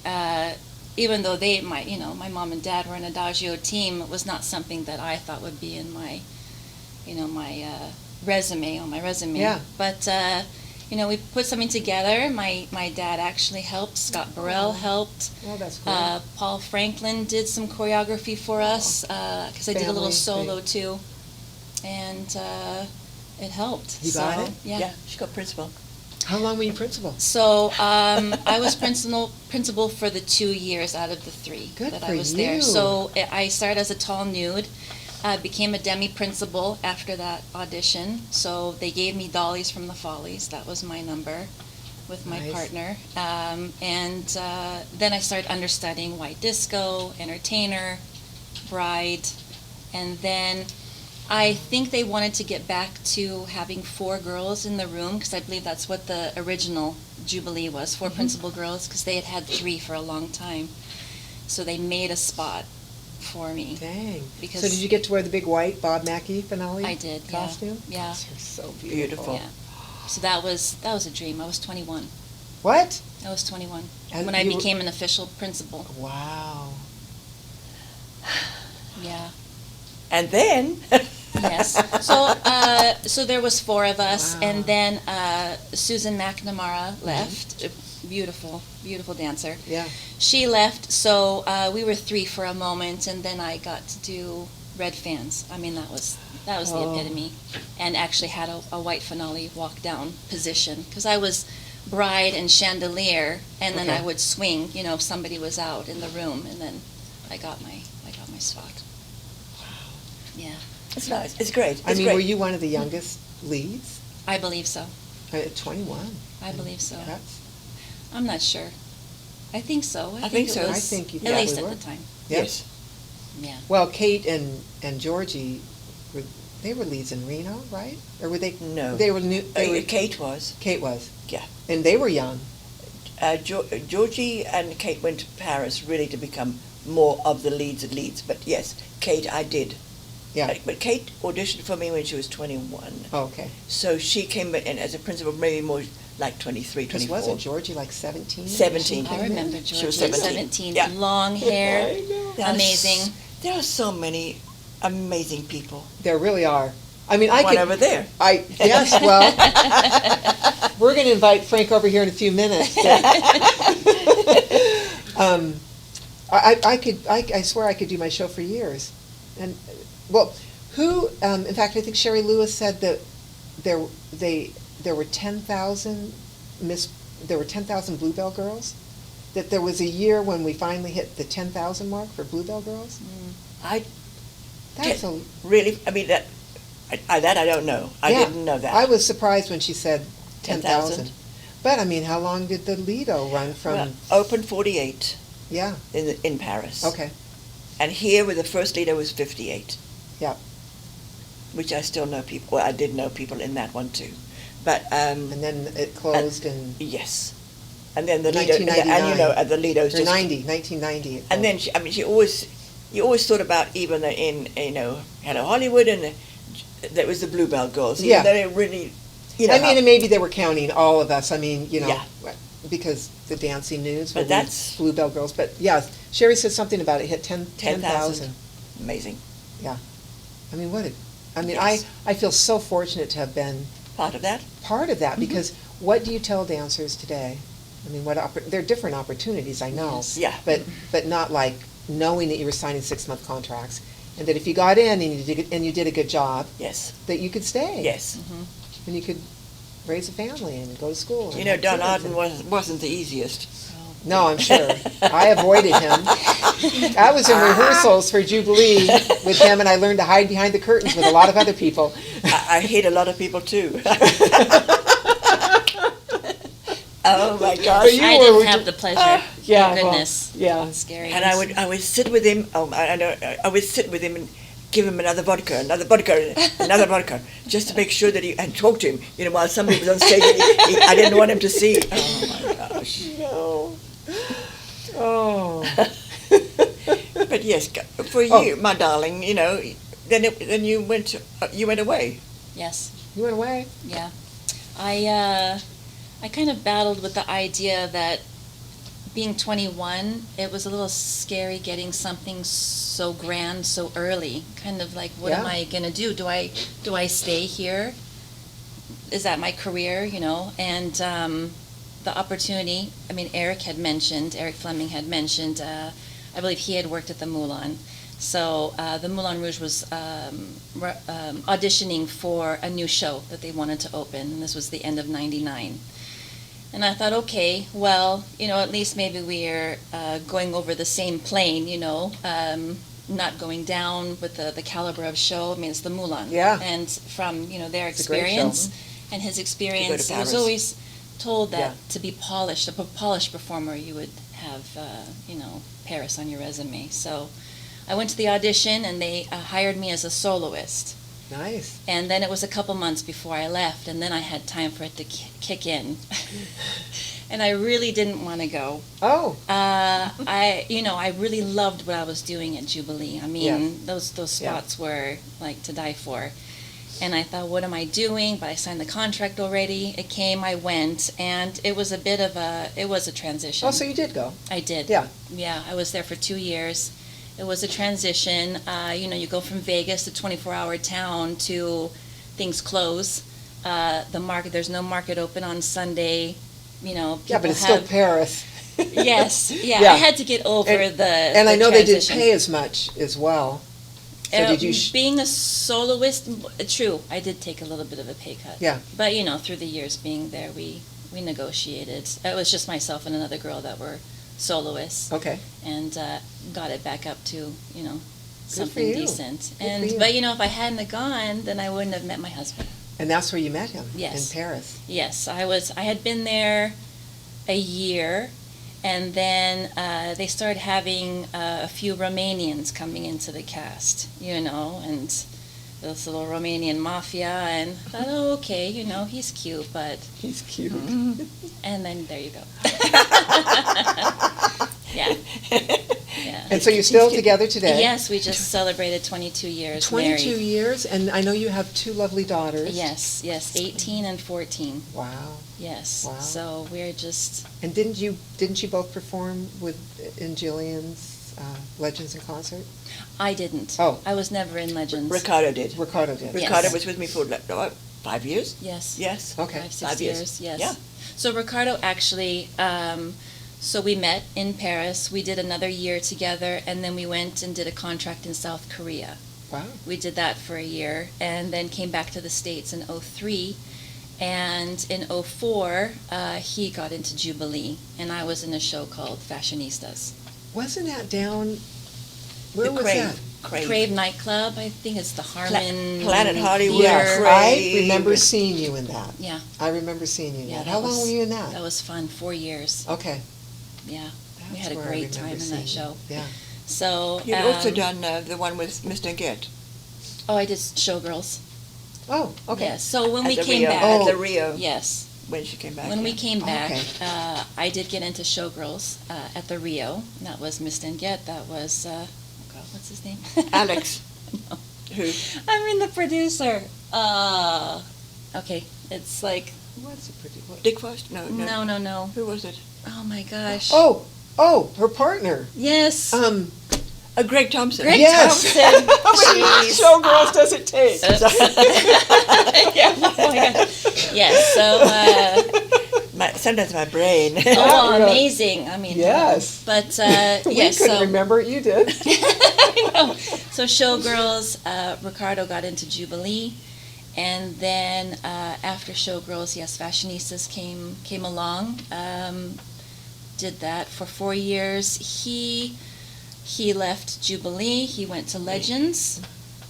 S3: Even though my mom and dad were an Adagio team, it was not something that I thought would be in my, my resume, on my resume.
S1: Yeah.
S3: But, we put something together. My dad actually helped. Scott Burrell helped.
S1: Oh, that's great.
S3: Paul Franklin did some choreography for us, because I did a little
S1: Family,
S3: solo too. And it helped.
S1: You got it?
S3: Yeah.
S2: She got principal.
S1: How long were you principal?
S3: So I was principal for the 2 years out of the 3
S1: Good
S3: that
S1: for
S3: I was
S1: you.
S3: there. So I started as a tall nude, became a demi-principal after that audition. So they gave me Dollies from the Follies. That was my number with my
S1: Nice.
S3: partner. And then I started understudying White Disco, Entertainer, Bride, and then I think they wanted to get back to having 4 girls in the room, because I believe that's what the original Jubilee was, 4 principal girls, because they had 3 for a long time. So they made a spot for me.
S1: Dang.
S3: Because
S1: So did you get to wear the big white Bob Mackie finale
S3: I did, yeah.
S1: costume?
S3: Yeah.
S1: They're so beautiful.
S2: Beautiful.
S3: Yeah. So that was a dream. I was 21.
S1: What?
S3: I was 21
S1: And
S3: when I
S1: you were-
S3: became an official principal.
S1: Wow.
S3: Yeah.
S2: And then,
S3: Yes. So there was 4 of us,
S1: Wow.
S3: and then Susan McNamara left. A beautiful, beautiful dancer.
S1: Yeah.
S3: She left, so we were 3 for a moment, and then I got to do Red Fans. I mean, that was the
S1: Oh.
S3: epitome, and actually had a white finale walk down position, because I was bride and chandelier, and then
S1: Okay.
S3: I would swing, if somebody was out in the room, and then I got my spot. Yeah,
S2: it's nice. It's great. It's
S1: I mean,
S2: great.
S1: were you one of the youngest leads?
S3: I believe so.
S1: At 21.
S3: I believe so.
S1: That's,
S3: I'm not sure. I think so.
S2: I think
S3: it
S2: so.
S3: was-
S1: I think you
S3: at least
S1: probably
S3: at
S1: were.
S3: the time.
S2: Yes.
S3: Yeah.
S1: well, Kate and Georgie, they were leads in Reno, right? Or were they?
S2: No.
S1: They were new. They were,
S2: Kate was.
S1: Kate was.
S2: Yeah.
S1: And they were young.
S2: Georgie and Kate went to Paris really to become more of the leads. But yes, Kate, I did.
S1: Yeah.
S2: But Kate auditioned for me when she was 21.
S1: Oh, okay.
S2: So she came in as a principal, maybe more like 23,
S1: Because
S2: 24.
S1: wasn't Georgie like 17?
S2: 17.
S3: I remember
S2: She
S3: Georgie
S2: was
S3: at
S2: 17.
S3: 17.
S2: Yeah.
S3: Long hair.
S2: There are
S3: Amazing.
S2: There are so many amazing people.
S1: There really are. I mean, I
S2: One
S1: could.
S2: over there.
S1: Yes, well, we're going to invite Frank over here in a few minutes. I swear I could do my show for years. And, well, in fact, I think Sherry Lewis said that there were 10,000 Bluebell girls. That there was a year when we finally hit the 10,000 mark for Bluebell girls. That's a
S2: Really, I mean, that I don't know. I
S1: Yeah.
S2: didn't know that.
S1: I was surprised when she said 10,000.
S2: 10,000.
S1: But, I mean, how long did the Lido run from?
S2: Well, open 48
S1: Yeah,
S2: in Paris.
S1: okay,
S2: And here, with the first leader, was 58.
S1: Yeah.
S2: Which I still know people. Well, I did know people in that one too. But
S1: and then it closed in,
S2: yes, and then the leader,
S1: 1999.
S2: the leader's
S1: or
S2: just
S1: 1990.
S2: And then you always thought about, even in Hello Hollywood, and that was the Bluebell girls.
S1: Yeah.
S2: They really,
S1: I mean, and maybe they were counting all of us. I mean,
S2: Yeah.
S1: because the dancing news.
S2: But
S1: where we-
S2: that's-
S1: Bluebell Girls, but yeah, Sherry said something about it hit 10,000.
S2: 10,000. Amazing.
S1: I mean,
S2: Yes.
S1: I feel so fortunate to have been
S2: Part of that.
S1: part of that,
S2: Mhm.
S1: because what do you tell dancers today? I mean, there are different opportunities, I know.
S3: Yes.
S2: Yeah.
S1: But not like knowing that you were signing 6-month contracts, and that if you got in and you did a good job,
S2: Yes.
S1: that you could stay.
S2: Yes.
S1: And you could raise a family and go to school. and
S2: You know,
S1: have
S2: Don
S1: kids
S2: Arden
S1: and-
S2: wasn't the easiest.
S1: No, I'm sure. I avoided him. I was in rehearsals for Jubilee with him, and I learned to hide behind the curtains with a lot of other people.
S2: I hate a lot of people too. Oh my gosh!
S1: But you
S3: I
S1: were-
S3: didn't have the pleasure.
S1: Yeah,
S3: Thank
S1: well,
S3: goodness.
S1: yeah.
S3: Scary.
S2: And I would sit with him. I would sit with him and give him another vodka, another vodka, just to make sure that and talk to him. You know, while somebody was on stage, I didn't want him to see. Oh my gosh!
S1: No. Oh.
S2: But yes, for you, my darling, you know, then you went away.
S3: Yes.
S1: You went away?
S3: Yeah. I kind of battled with the idea that being 21, it was a little scary getting something so grand so early. Kind of like, what am
S1: Yeah.
S3: I gonna do? Do I stay here? Is that my career? You know, and the opportunity. I mean, Eric Fleming had mentioned. I believe he had worked at the Moulin. So the Moulin Rouge was auditioning for a new show that they wanted to open, and this was the end of '99. And I thought, okay, well, you know, at least maybe we're going over the same plane, you know, not going down with the caliber of show. I mean, it's the Moulin.
S1: Yeah.
S3: And from, you know, their
S1: It's a great
S3: experience and his experience, I was
S2: Paris.
S3: always told that
S1: Yeah.
S3: to be polished, a polished performer, you would have, you know, Paris on your resume. So I went to the audition, and they hired me as a soloist.
S1: Nice.
S3: And then it was a couple months before I left, and then I had time for it to kick in. And I really didn't want to go.
S1: Oh.
S3: I really loved what I was doing at Jubilee. I mean,
S1: Yes.
S3: those
S1: Yeah.
S3: spots were like to die for. And I thought, what am I doing? But I signed the contract already. It came, I went, and it was a transition.
S1: Oh, so you did go.
S3: I did.
S1: Yeah.
S3: Yeah, I was there for 2 years. It was a transition. You know, you go from Vegas, a 24-hour town, to things close. There's no market open on Sunday. You know,
S1: Yeah, but
S3: people
S1: it's still
S3: have-
S1: Paris.
S3: Yes, yeah,
S1: Yeah.
S3: I had to get over
S1: And-
S3: the
S1: And I know they didn't
S3: transition.
S1: pay as much as well. So did you?
S3: Being a soloist, true, I did take a little bit of a pay cut.
S1: Yeah.
S3: But, you know, through the years being there, we negotiated. It was just myself and another girl that were soloists,
S1: Okay.
S3: and got it back up to, you know,
S1: for
S3: something
S1: you.
S3: decent.
S1: Good for you.
S3: But, you know, if I hadn't have gone, then I wouldn't have met my husband.
S1: And that's where you met him.
S3: Yes.
S1: In Paris.
S3: Yes, I had been there a year, and then they started having a few Romanians coming into the cast, you know, and this little Romanian mafia, and I thought, oh, okay, you know, he's cute, but,
S1: He's cute.
S3: and then there you go. Yeah. Yeah.
S1: And so you're still together today?
S3: Yes, we just celebrated 22 years
S1: 22
S3: married.
S1: years, and I know you have 2 lovely daughters.
S3: Yes, 18 and 14.
S1: Wow.
S3: Yes.
S1: Wow.
S3: So we're just
S1: And didn't you both perform in Jillian's Legends in Concert?
S3: I didn't.
S1: Oh.
S3: I was never in Legends.
S2: Ricardo did.
S1: Ricardo did.
S3: Yes.
S2: Ricardo was with me for 5 years.
S3: Yes.
S2: Yes.
S1: Okay.
S3: 5, 6
S2: 5
S3: years.
S2: years.
S3: Yes.
S2: Yeah.
S3: So Ricardo actually, so we met in Paris. We did another year together, and then we went and did a contract in South Korea.
S1: Wow.
S3: We did that for a year, and then came back to the States in '03. And in '04, he got into Jubilee, and I was in a show called Fashionistas.
S1: Wasn't that down? Where
S2: The
S1: was
S2: Crave.
S1: that?
S3: Crave nightclub, I think it's the Harmon.
S2: Planet Hollywood.
S1: Yes,
S2: Crave.
S1: I remember seeing you in that.
S3: Yeah,
S1: I remember seeing you in
S3: Yeah,
S1: that.
S3: that
S1: How long
S3: was-
S1: were you in that?
S3: that was fun. 4 years.
S1: Okay.
S3: Yeah, we
S1: That's
S3: had a
S1: where I
S3: great
S1: remember
S3: time in
S1: seeing
S3: that
S1: you.
S3: show.
S1: Yeah.
S3: So.
S2: You'd also done the one with Mr. Get.
S3: Oh, I did Showgirls.
S1: Oh, okay.
S3: Yes. So when we
S2: At the
S3: came
S2: Rio,
S3: back.
S2: At
S1: Oh.
S2: the Rio,
S3: Yes.
S2: when she came back.
S3: When we
S2: yeah.
S3: came back,
S1: Okay.
S3: I did get into Showgirls at the Rio. That was Miss Denguette. That was, oh God, what's his name?
S2: Alex. Who?
S3: I mean, the producer. Okay, it's like
S1: What's a pretty? What?
S2: Dick Foster? No.
S3: No.
S2: Who was it?
S3: Oh my gosh.
S1: Oh, her partner.
S3: Yes.
S2: Greg Thompson.
S3: Greg
S1: Yes.
S3: Thompson.
S1: How many
S3: Jeez.
S1: showgirls does it take?
S3: Yeah. Oh my God. Yes. So.
S2: Sometimes my brain.
S3: Oh, amazing! I mean,
S1: Yes.
S3: But
S1: We
S3: yes.
S1: couldn't
S3: So
S1: remember it. You did.
S3: I know. So Showgirls, Ricardo got into Jubilee, and then after Showgirls, yes, Fashionistas came along. Did that for 4 years. He left Jubilee. He went to Legends,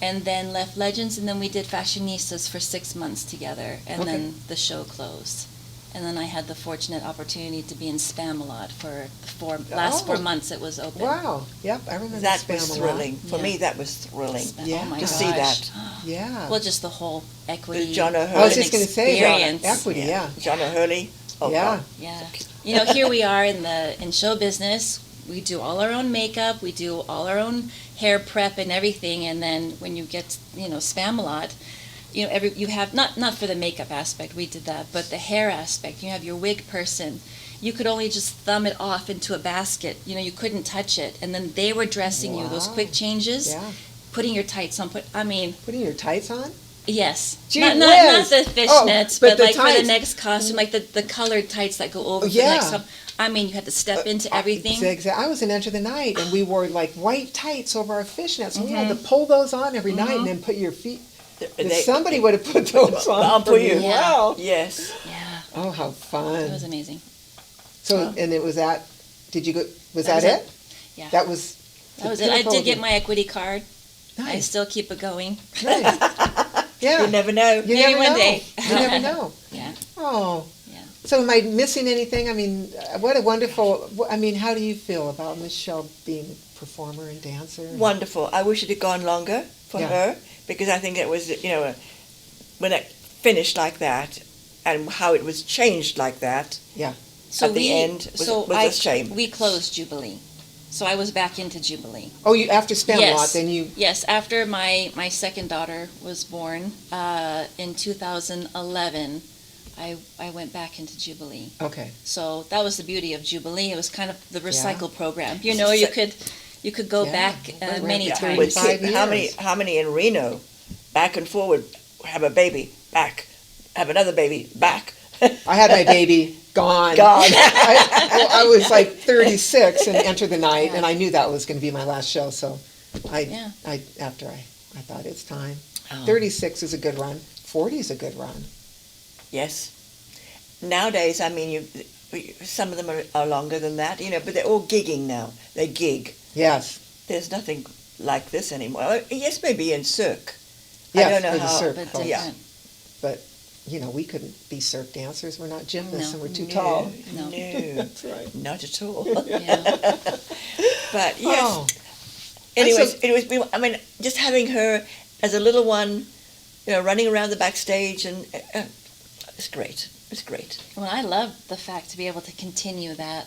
S3: and then left Legends, and then we did Fashionistas for 6 months together, and
S1: Okay.
S3: then the show closed. And then I had the fortunate opportunity to be in Spamalot for the last 4 months it was open.
S1: Wow. Yep, I remember
S2: That
S1: Spam
S2: was
S1: a lot.
S2: thrilling. For
S3: Yeah.
S2: me, that was thrilling.
S1: Yeah.
S3: Oh my
S2: To
S3: gosh.
S2: see that.
S1: Yeah.
S3: Well, just the whole equity.
S2: The John
S1: I was
S2: O'Hurley.
S1: just going to say
S3: experience.
S1: equity. Yeah.
S2: John O'Hurley. Oh,
S1: Yeah.
S2: God.
S3: Yeah. You know, here we are in show business. We do all our own makeup. We do all our own hair prep and everything. And then when you get, Spamalot, you have not for the makeup aspect. We did that, but the hair aspect. You have your wig person. You could only just thumb it off into a basket. You couldn't touch it. And then they were dressing you. Those
S1: Wow.
S3: quick changes.
S1: Yeah.
S3: Putting your tights on.
S1: Putting your tights on?
S3: Yes.
S1: Gee
S3: not
S1: whiz.
S3: the fishnets,
S1: but
S3: but
S1: the
S3: like for the
S1: tights.
S3: next costume, like the colored tights that go over
S1: Yeah.
S3: the next costume. I mean, you had to step into everything.
S1: I was in Enter the Night, and we wore like white tights over our fishnets, and we had to pull those on every night and then put your feet. Somebody would have put those on
S2: for
S1: for
S2: you.
S1: you. Wow.
S2: Yes.
S3: Yeah,
S1: Oh, how fun.
S3: it was amazing.
S1: So, and it was at, did you go, was
S3: That
S1: that
S3: was
S1: it?
S3: Yeah.
S1: That was.
S3: That was
S1: the
S3: it. I
S1: pinnacle
S3: did
S1: of
S3: get
S1: it.
S3: my equity card. I
S1: Nice.
S3: still keep it going.
S1: Nice. Yeah.
S2: You never know.
S1: You
S3: Maybe
S1: never
S3: one
S1: know.
S3: day.
S1: You never know.
S3: Yeah.
S1: Oh.
S3: Yeah.
S1: So am I missing anything? I mean, what a wonderful, how do you feel about Michelle being a performer and dancer?
S2: Wonderful. I wish it had gone longer for
S1: Yeah.
S2: her, because I think it was, when it finished like that and how it was changed like that.
S1: Yeah.
S2: At the end was a shame.
S3: We closed Jubilee. So I was back into Jubilee.
S1: Oh, you after Spamalot,
S3: Yes.
S1: then you.
S3: Yes, after my second daughter was born in 2011, I went back into Jubilee.
S1: Okay.
S3: So that was the beauty of Jubilee. It was kind of the recycle program. You could go
S1: Yeah.
S3: back
S1: Right,
S3: many
S1: right.
S3: times.
S2: With
S1: 5
S2: how
S1: years.
S2: many in Reno, back and forward, have a baby, back, have another baby, back.
S1: I had my baby gone.
S2: God.
S1: I was like 36 and Enter the Night, and I knew that was going to be my last show. So,
S3: Yeah.
S1: I thought it's time.
S2: Oh.
S1: 36 is a good run. 40 is a good run.
S2: Yes. Nowadays, I mean, some of them are longer than that, but they're all gigging now. They gig.
S1: Yes.
S2: There's nothing like this anymore. Yes, maybe in Cirque.
S1: Yes,
S2: I don't know
S1: for the
S2: how.
S1: Cirque
S3: But
S1: folks.
S2: Yeah.
S3: different.
S1: But we couldn't be Cirque dancers. We're not gymnasts,
S3: No.
S1: and we're too tall.
S3: No.
S2: No,
S1: That's right.
S2: not at all.
S3: Yeah.
S2: But yes.
S1: Oh.
S2: Anyways, I mean, just having her as a little one, running around the backstage, and it's great. It's great.
S3: Well, I love the fact to be able to continue that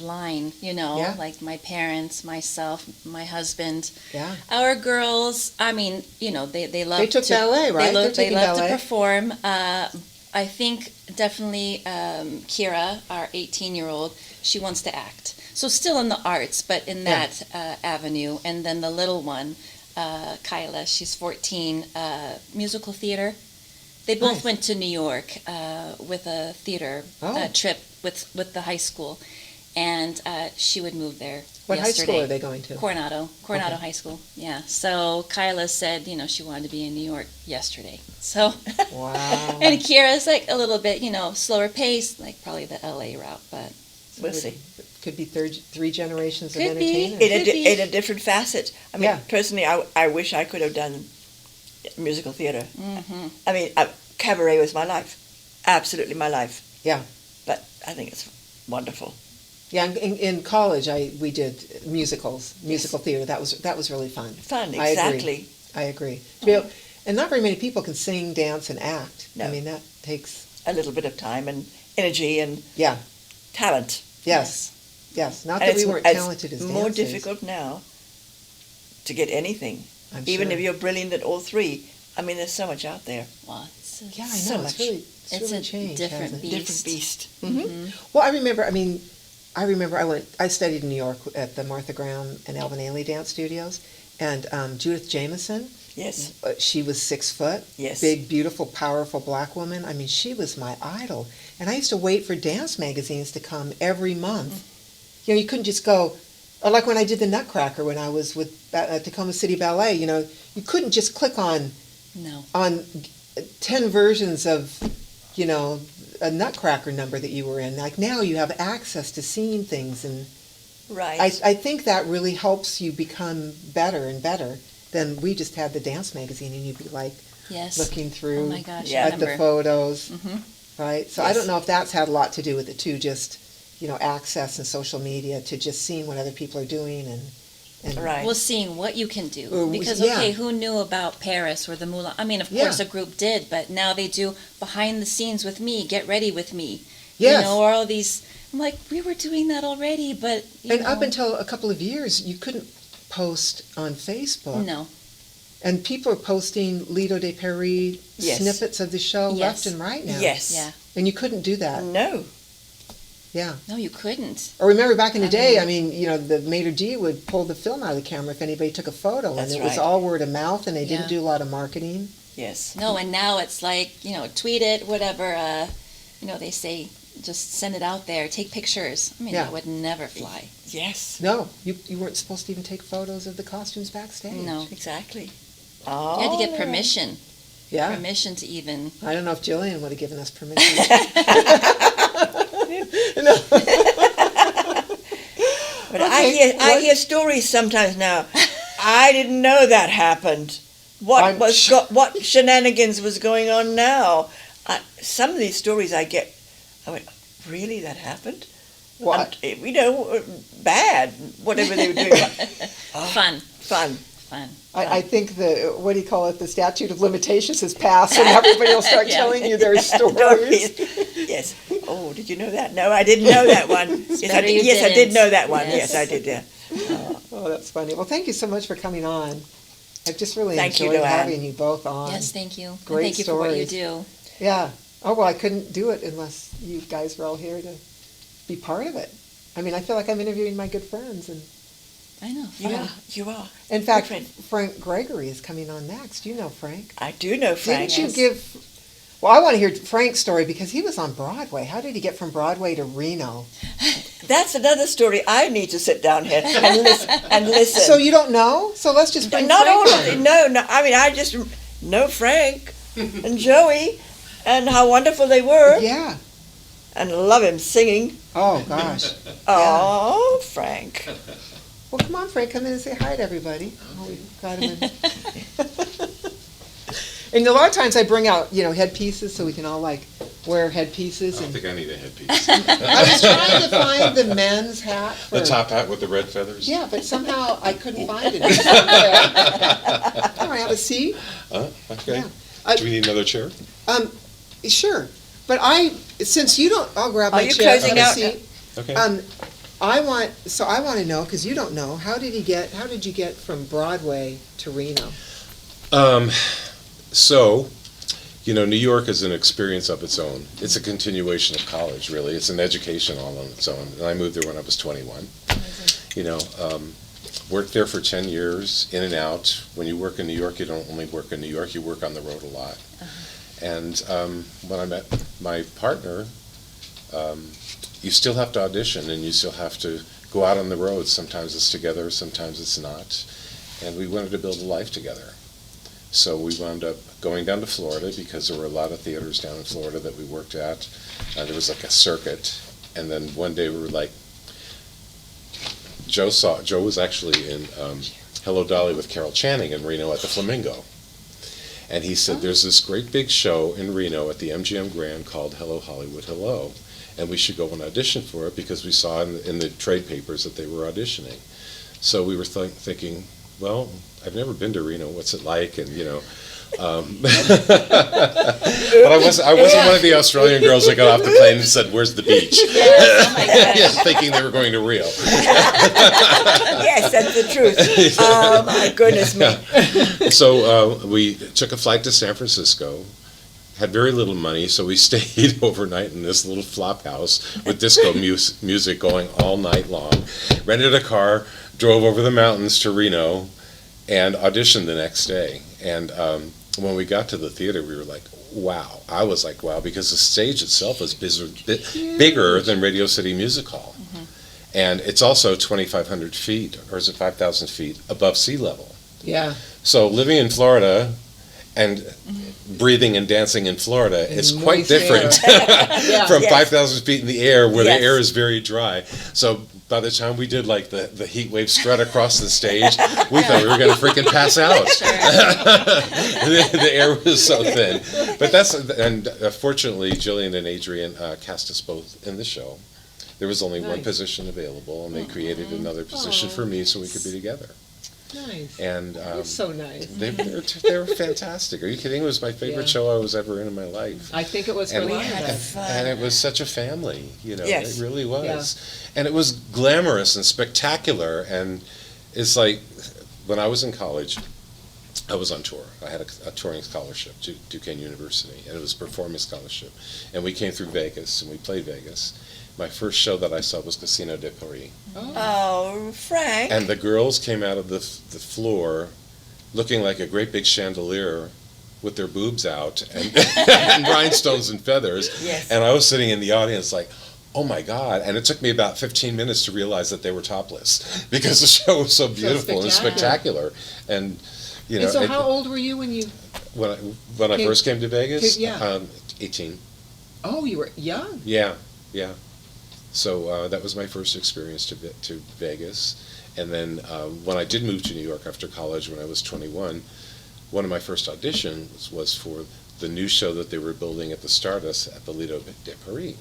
S3: line,
S1: Yeah.
S3: like my parents, myself, my husband,
S1: Yeah.
S3: our girls. I mean, they love.
S1: They took ballet, right? They're
S3: They
S1: taking
S3: love
S1: ballet.
S3: to perform. I think definitely Kira, our 18-year-old, she wants to act. So still in the arts, but in
S1: Yeah.
S3: that avenue. And then the little one, Kyla, she's 14, musical theater. They both
S1: Nice.
S3: went to New York with a theater
S1: Oh.
S3: trip with the high school, and she would move there.
S1: What high
S3: yesterday.
S1: school are they going to?
S3: Coronado
S1: Okay.
S3: High School. Yeah. So Kyla said, she wanted to be in New York yesterday. So,
S1: Wow.
S3: and Kira's like a little bit, slower pace, like probably the LA route, but
S2: We'll see.
S1: Could be three generations of
S3: Could be.
S1: entertainers.
S3: Could be.
S2: In a different facet. I mean,
S1: Yeah.
S2: personally, I wish I could have done musical theater.
S3: hmm
S2: I mean, cabaret was my life. Absolutely my life.
S1: Yeah.
S2: But I think it's wonderful.
S1: Yeah, in college we did musical theater. That was really fun.
S2: Fun,
S1: I agree.
S2: exactly.
S1: I agree. To be able- and not very many people can sing, dance, and act.
S2: No.
S1: I mean, that takes,
S2: A little bit of time and energy and
S1: yeah,
S2: talent.
S1: yes. Not
S2: And
S1: that we weren't talented as
S2: it's
S1: dancers.
S2: more difficult now to get anything.
S1: I'm
S2: Even
S1: sure.
S2: if you're brilliant at all three, I mean, there's so much out there.
S3: Well,
S1: Yeah, I know.
S2: So
S1: it's
S2: much.
S1: really,
S3: It's
S1: really
S3: a
S1: changed,
S3: different
S1: hasn't it?
S2: Different beast. Mm-hmm.
S1: Well, I remember I studied in New York at the Martha Graham and Alvin Ailey dance studios, and Judith Jamison,
S2: Yes.
S1: she was 6 foot,
S2: Yes.
S1: big, beautiful, powerful black woman. I mean, she was my idol. And I used to wait for dance magazines to come every month. You know, you couldn't just go, or like when I did the Nutcracker when I was with Tacoma City Ballet, you know, you couldn't just click on
S3: No.
S1: 10 versions of, you know, a Nutcracker number that you were in. Like now you have access to seeing things, and
S2: Right.
S1: I think that really helps you become better and better than we just had the dance magazine and you'd be like
S3: Yes.
S1: looking through
S3: Oh my gosh,
S2: Yeah.
S3: I
S1: at the
S3: remember.
S1: photos,
S3: Mhm.
S1: right? So I
S2: Yes.
S1: don't know if that's had a lot to do with it too, just, you know, access and social media to just seeing what other people are doing and
S2: Right.
S3: Well, seeing what you can do.
S1: Or-
S3: Because,
S1: yeah.
S3: okay, who knew about Paris or the Moulin? I mean, of
S1: Yeah.
S3: course, a group did, but now they do behind the scenes with me, get ready with me.
S1: Yes.
S3: You know, or all these. I'm like, we were doing that already, but.
S1: And up until a couple of years, you couldn't post on Facebook.
S3: No.
S1: And people are posting Lido de Paris
S2: Yes.
S1: snippets of the show
S3: Yes.
S1: left and right now.
S2: Yes.
S3: Yeah.
S1: And you couldn't do that.
S2: No.
S1: Yeah.
S3: No, you couldn't.
S1: Or remember back in the
S3: I
S1: day,
S3: mean-
S1: I mean, you know, the maitre d' would pull the film out of the camera if anybody took a photo.
S2: That's
S1: and it was
S2: right.
S1: all word of mouth, and they didn't
S3: Yeah.
S1: do a lot of marketing.
S2: Yes.
S3: No, and now it's like, you know, tweet it, whatever, you know, they say, just send it out there, take pictures. I mean,
S1: Yeah.
S3: that would never fly.
S2: Yes.
S1: No, you weren't supposed to even take photos of the costumes backstage.
S3: No.
S2: Exactly.
S3: You
S2: Oh.
S3: had to get permission.
S1: Yeah.
S3: Permission to even.
S1: I don't know if Jillian would have given us permission. No.
S2: But
S1: Okay,
S2: I
S1: what-
S2: hear stories sometimes now. I didn't know that happened. What shenanigans was going on now? Some of these stories I went, really, that happened?
S1: What?
S2: You know, bad, whatever they were doing.
S3: Fun.
S2: Fun.
S3: Fun.
S1: I think what do you call it? The statute of limitations has passed, and everybody will start
S3: Yeah.
S1: telling you their stories.
S2: Yes. Oh, did you know that? No, I didn't know that one.
S3: better you
S2: Yes, I did
S3: didn't.
S2: know that one.
S3: Yes.
S2: Yes, I did. Yeah.
S1: Oh, that's funny. Well, thank you so much for coming on. I've just really
S2: Thank you,
S1: enjoyed
S2: Luann.
S1: having you both on.
S3: Yes, thank you. And
S1: Great
S3: thank you for what you
S1: stories.
S3: do.
S1: Yeah. Oh, well, I couldn't do it unless you guys were all here to be part of it. I mean, I feel like I'm interviewing my good friends. And
S3: I know.
S2: You
S3: fun.
S2: are. You are.
S1: in fact,
S2: friend.
S1: Frank Gregory is coming on next. You know Frank.
S2: I do know Frank.
S1: Didn't you
S3: Yes.
S1: give... Well, I want to hear Frank's story because he was on Broadway. How did he get from Broadway to Reno?
S2: That's another story. I need to sit down here and listen.
S1: So you don't know? So let's just bring
S2: Not
S1: Frank
S2: all
S1: on.
S2: of it. No. I mean, I just know Frank and Joey and how wonderful they were,
S1: Yeah.
S2: and love him singing.
S1: Oh, gosh.
S2: Oh, Frank.
S1: Well, come on, Frank. Come in and say hi to everybody. Oh, we've got him in. And a lot of times I bring out, you know, headpieces so we can all, like, wear headpieces.
S4: I don't
S1: And
S4: think I need a headpiece.
S1: I was trying to find the men's hat. For,
S4: The top hat with the red feathers?
S1: Yeah, but somehow I couldn't find it. It's somewhere. Can I have a seat?
S4: Okay.
S1: Yeah.
S4: Do we need another chair?
S1: Sure. But since you don't, I'll grab
S2: Are
S1: my
S2: you
S1: chair.
S2: closing
S1: Have a
S2: out?
S1: seat.
S4: Okay.
S1: I want to know, because you don't know, how did you get from Broadway to Reno?
S4: So, you know, New York is an experience of its own. It's a continuation of college, really. It's an education all on its own. And I moved there when I was 21. You know, worked there for 10 years, in and out. When you work in New York, you don't only work in New York, you work on the road a lot. And when I met my partner, you still have to audition and you still have to go out on the road. Sometimes it's together, sometimes it's not. And we wanted to build a life together. So we wound up going down to Florida because there were a lot of theaters down in Florida that we worked at. There was like a circuit. And then one day we were like, Joe was actually in Hello Dolly with Carol Channing in Reno at the Flamingo. And he said, there's this great big show in Reno at the MGM Grand called Hello Hollywood Hello. And we should go and audition for it because we saw in the trade papers that they were auditioning. So we were thinking, well, I've never been to Reno. What's it like? And, but I wasn't one of the Australian girls that got off the plane and said, "Where's the beach?"
S3: Yes, oh my gosh.
S4: Yeah, thinking they were going to Rio.
S2: Yes, that's the truth. Oh, my goodness me.
S4: So we took a flight to San Francisco. Had very little money, so we stayed overnight in this little flop house with disco music going all night long. Rented a car, drove over the mountains to Reno, and auditioned the next day. And when we got to the theater, we were like, wow. I was like, wow, because the stage itself is bigger than Radio City Music Hall.
S3: Mm-hmm.
S4: And it's also 2,500 feet, or is it 5,000 feet, above sea level.
S1: Yeah.
S4: So living in Florida and breathing and dancing in Florida is quite
S1: moist air.
S4: different from
S2: Yes.
S4: 5,000 feet in the air where
S2: Yes.
S4: the air is very dry. So by the time we did like the heat wave strut across the stage, we thought we were going to freaking pass out. The air was so thin. But fortunately, Jillian and Adrian cast us both in the show. There was only one
S1: Nice.
S4: position available, and they created another position for me so we could be together.
S1: Nice.
S4: And
S1: That's so nice.
S4: they were fantastic. Are you kidding? It was my favorite
S1: Yeah.
S4: show I was ever in my life.
S1: I think it was for
S4: And,
S1: a lot of
S2: had
S1: us.
S2: fun.
S4: and it was such a family,
S2: Yes.
S4: it really was. And it was glamorous and spectacular, and it's like, when I was in college, I was on tour. I had a touring scholarship to Duquesne University, and it was a performance scholarship. And we came through Vegas, and we played Vegas. My first show that I saw was Casino de Paris.
S2: Oh, Frank.
S4: And the girls came out of the floor looking like a great big chandelier with their boobs out and, and rhinestones and feathers.
S2: Yes.
S4: And I was sitting in the audience like, oh my God. And it took me about 15 minutes to realize that they were topless because the show was so beautiful and spectacular. And,
S1: And so how old were you when you...
S4: when I first came to Vegas?
S1: Yeah.
S4: 18.
S1: Oh, you were young.
S4: Yeah. So that was my first experience to Vegas. And then when I did move to New York after college when I was 21, one of my first auditions was for the new show that they were building at the Stardust at the Lido de Paris.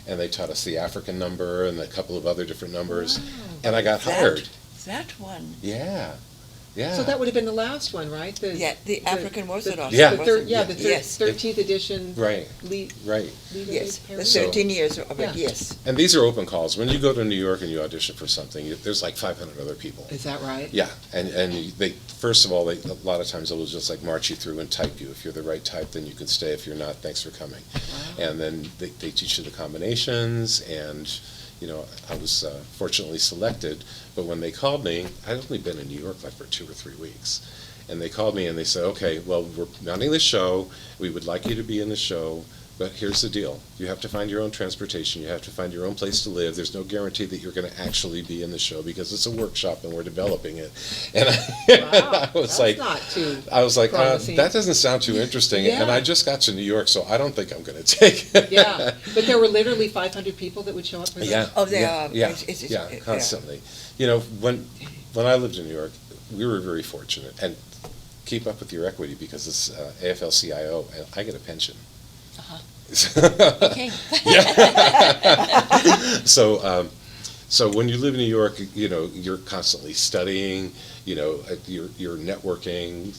S4: And they taught us the African number and a couple of other different numbers.
S1: Wow.
S4: And I got hired.
S2: That one.
S4: Yeah.
S1: So that would have been the last one, right?
S2: The African Orthodox.
S4: Yeah.
S2: wasn't
S1: The
S2: it? Yes.
S1: 13th edition.
S4: Right. Right.
S2: Yes, the
S1: Paris.
S2: 13 years of it,
S1: Yeah.
S2: yes.
S4: And these are open calls. When you go to New York and you audition for something, there's like 500 other people.
S1: Is that right?
S4: Yeah, and they first of all, a lot of times they'll just like march you through and type you. If you're the right type, then you can stay. If you're not, thanks for coming.
S1: Wow.
S4: And then they teach you the combinations, and I was fortunately selected. But when they called me, I'd only been in New York like for 2 or 3 weeks, and they called me and they said, okay, well, we're mounting the show. We would like you to be in the show. But here's the deal. You have to find your own transportation. You have to find your own place to live. There's no guarantee that you're going to actually be in the show because it's a workshop and we're developing it. And I was like,
S1: not too
S4: promising. That doesn't sound too interesting.
S1: Yeah.
S4: And I just got to New York, so I don't think I'm going to take it.
S1: Yeah, but there were literally 500 people that would show up for that?
S4: Yeah.
S2: Oh, they
S4: yeah,
S2: are.
S4: Yeah,
S2: It's-
S4: constantly. When I lived in New York, we were very fortunate. And keep up with your equity because it's AFL-CIO, and I get a pension.
S3: Okay.
S4: So when you live in New York, you're constantly studying, you're networking.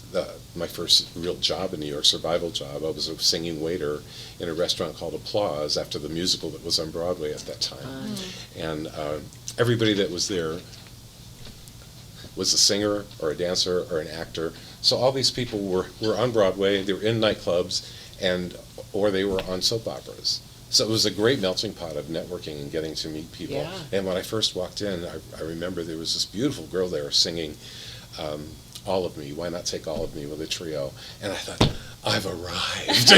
S4: My first real job in New York, survival job, I was a singing waiter in a restaurant called Applause after the musical that was on Broadway at that time. And everybody that was there was a singer or a dancer or an actor. So all these people were on Broadway, they were in nightclubs, or they were on soap operas. So it was a great melting pot of networking and getting to meet people.
S1: Yeah.
S4: And when I first walked in, I remember there was this beautiful girl there singing All of Me, Why Not Take All of Me with a trio. And I thought, I've arrived.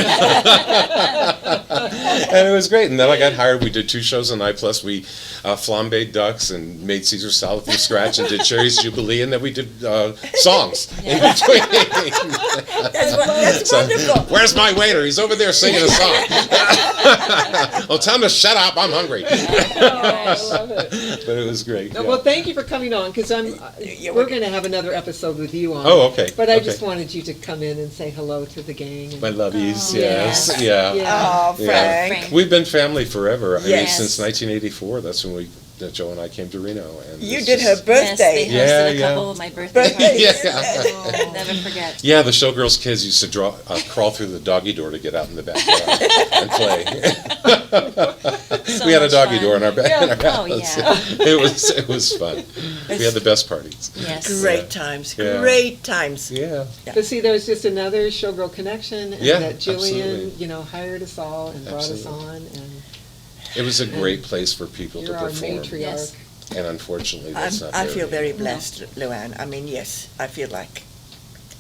S4: And it was great. And then I got hired. We did 2 shows a night, plus we flambéed ducks and made Caesar salad from scratch and did Cherry's Jubilee, and then we did songs in between.
S2: That's wonderful.
S4: Where's my waiter? He's over there singing a song. Well, tell him to shut up. I'm hungry.
S1: I love it.
S4: But it was great.
S1: No,
S4: Yeah.
S1: Well, thank you for coming on, because we're going to have another episode with you on.
S4: Oh, okay.
S1: But I
S4: Okay.
S1: just wanted you to come in and say hello to the gang. And,
S4: My lovies,
S3: Oh,
S4: yes,
S1: yeah.
S4: yeah.
S2: Oh,
S4: Yeah.
S2: Frank.
S3: Frank.
S4: We've been family forever. I mean,
S3: Yes.
S4: since 1984. That's when Joe and I came to Reno, and
S2: You
S4: it's
S2: did her
S4: just-
S3: Yes, they
S2: birthday.
S3: hosted
S4: Yeah,
S3: a
S4: yeah.
S3: couple of my birthday
S2: Birthdays.
S3: parties.
S4: Yeah.
S3: Never forget.
S4: Yeah, the Showgirls kids used to crawl through the doggy door to get out in the backyard and play.
S3: So
S4: We had a
S3: much
S4: doggy
S3: fun.
S4: door in our, in our
S3: Oh,
S4: house.
S3: yeah.
S4: It was fun. We had the best parties.
S3: Yes.
S2: Great
S4: Yeah.
S2: times,
S4: Yeah.
S2: great times.
S4: Yeah.
S1: But see, there was just another Showgirl connection, and
S4: Yeah,
S1: that Jillian,
S4: absolutely.
S1: hired us all and brought us
S4: Absolutely.
S1: on, and
S4: It was a great place for people to
S1: you're our
S4: perform.
S1: matriarch.
S3: Yes.
S4: And unfortunately, that's not there
S2: I feel very
S4: anymore.
S2: blessed, Luann. I mean, yes, I feel like,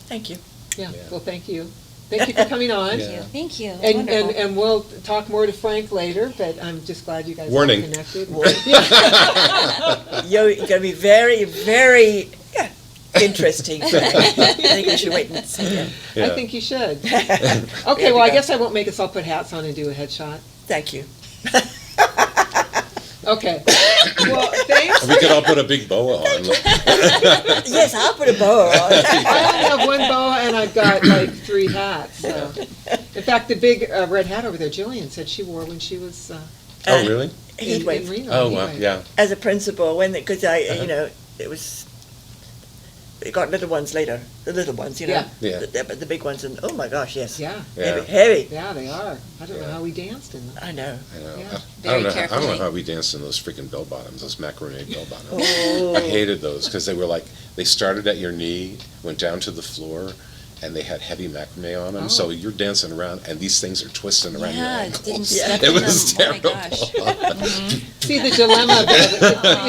S2: thank you.
S1: Yeah,
S4: Yeah.
S1: well, thank you. Thank you for coming on.
S4: Yeah.
S3: Thank you.
S1: And,
S3: Wonderful.
S1: and we'll talk more to Frank later, but I'm just glad you guys
S4: Warning.
S1: are connected.
S2: You're going to be very, very interesting. I think we should wait and see.
S1: I
S4: Yeah.
S1: think you should.
S2: Yeah,
S1: Okay, well, I
S2: we
S1: guess I won't make us all put hats on and do a headshot.
S2: Thank you.
S1: Okay. Well, thanks.
S4: We could all put a big boa on.
S2: Yes, I'll put a bow on.
S1: I only have one boa and I've got like 3 hats. So. In fact, the big red hat over there, Jillian said she wore when she was
S4: Oh, really?
S1: in
S2: Heatwave.
S1: Reno.
S4: Oh, wow,
S1: Heatwave.
S4: yeah.
S2: As a principal, because
S4: Uh-huh.
S2: it got little ones later, the little ones,
S1: Yeah.
S4: Yeah.
S2: But the big ones, and oh my gosh, yes.
S1: Yeah,
S2: Heavy,
S4: Yeah.
S2: heavy.
S1: yeah, they are. I don't know
S4: Yeah.
S1: how we danced in them.
S2: I know.
S4: I know.
S1: Yeah.
S4: I don't
S3: Very
S4: know. I don't
S3: carefully.
S4: know how we danced in those freaking bell bottoms, those macaroni bell bottoms.
S2: Oh.
S4: I hated those because they were like they started at your knee, went down to the floor, and they had heavy macrame on them.
S1: Oh.
S4: So you're dancing around, and these things are twisting around your
S3: Yeah,
S4: ankles.
S3: didn't
S2: Yeah.
S3: step
S4: It
S3: in
S4: was
S3: them.
S4: terrible.
S3: Oh my gosh.
S1: See the dilemma.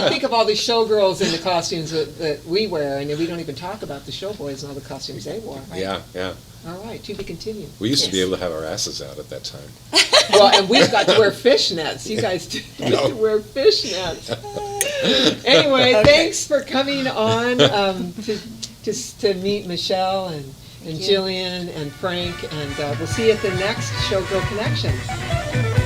S1: You think of all these showgirls in the costumes that we wear, and we don't even talk about the showboys and all the costumes they wore.
S4: Yeah, yeah.
S1: All right, to be continued.
S4: We used to be
S3: Yes.
S4: able to have our asses out at that time.
S1: Well, and we've got to wear fishnets. You guys do
S4: No.
S1: to wear fishnets. Anyway,
S2: Okay.
S1: thanks for coming on to meet Michelle and
S3: Thank you.
S1: Jillian and Frank, and we'll see you at the next Showgirl Connection.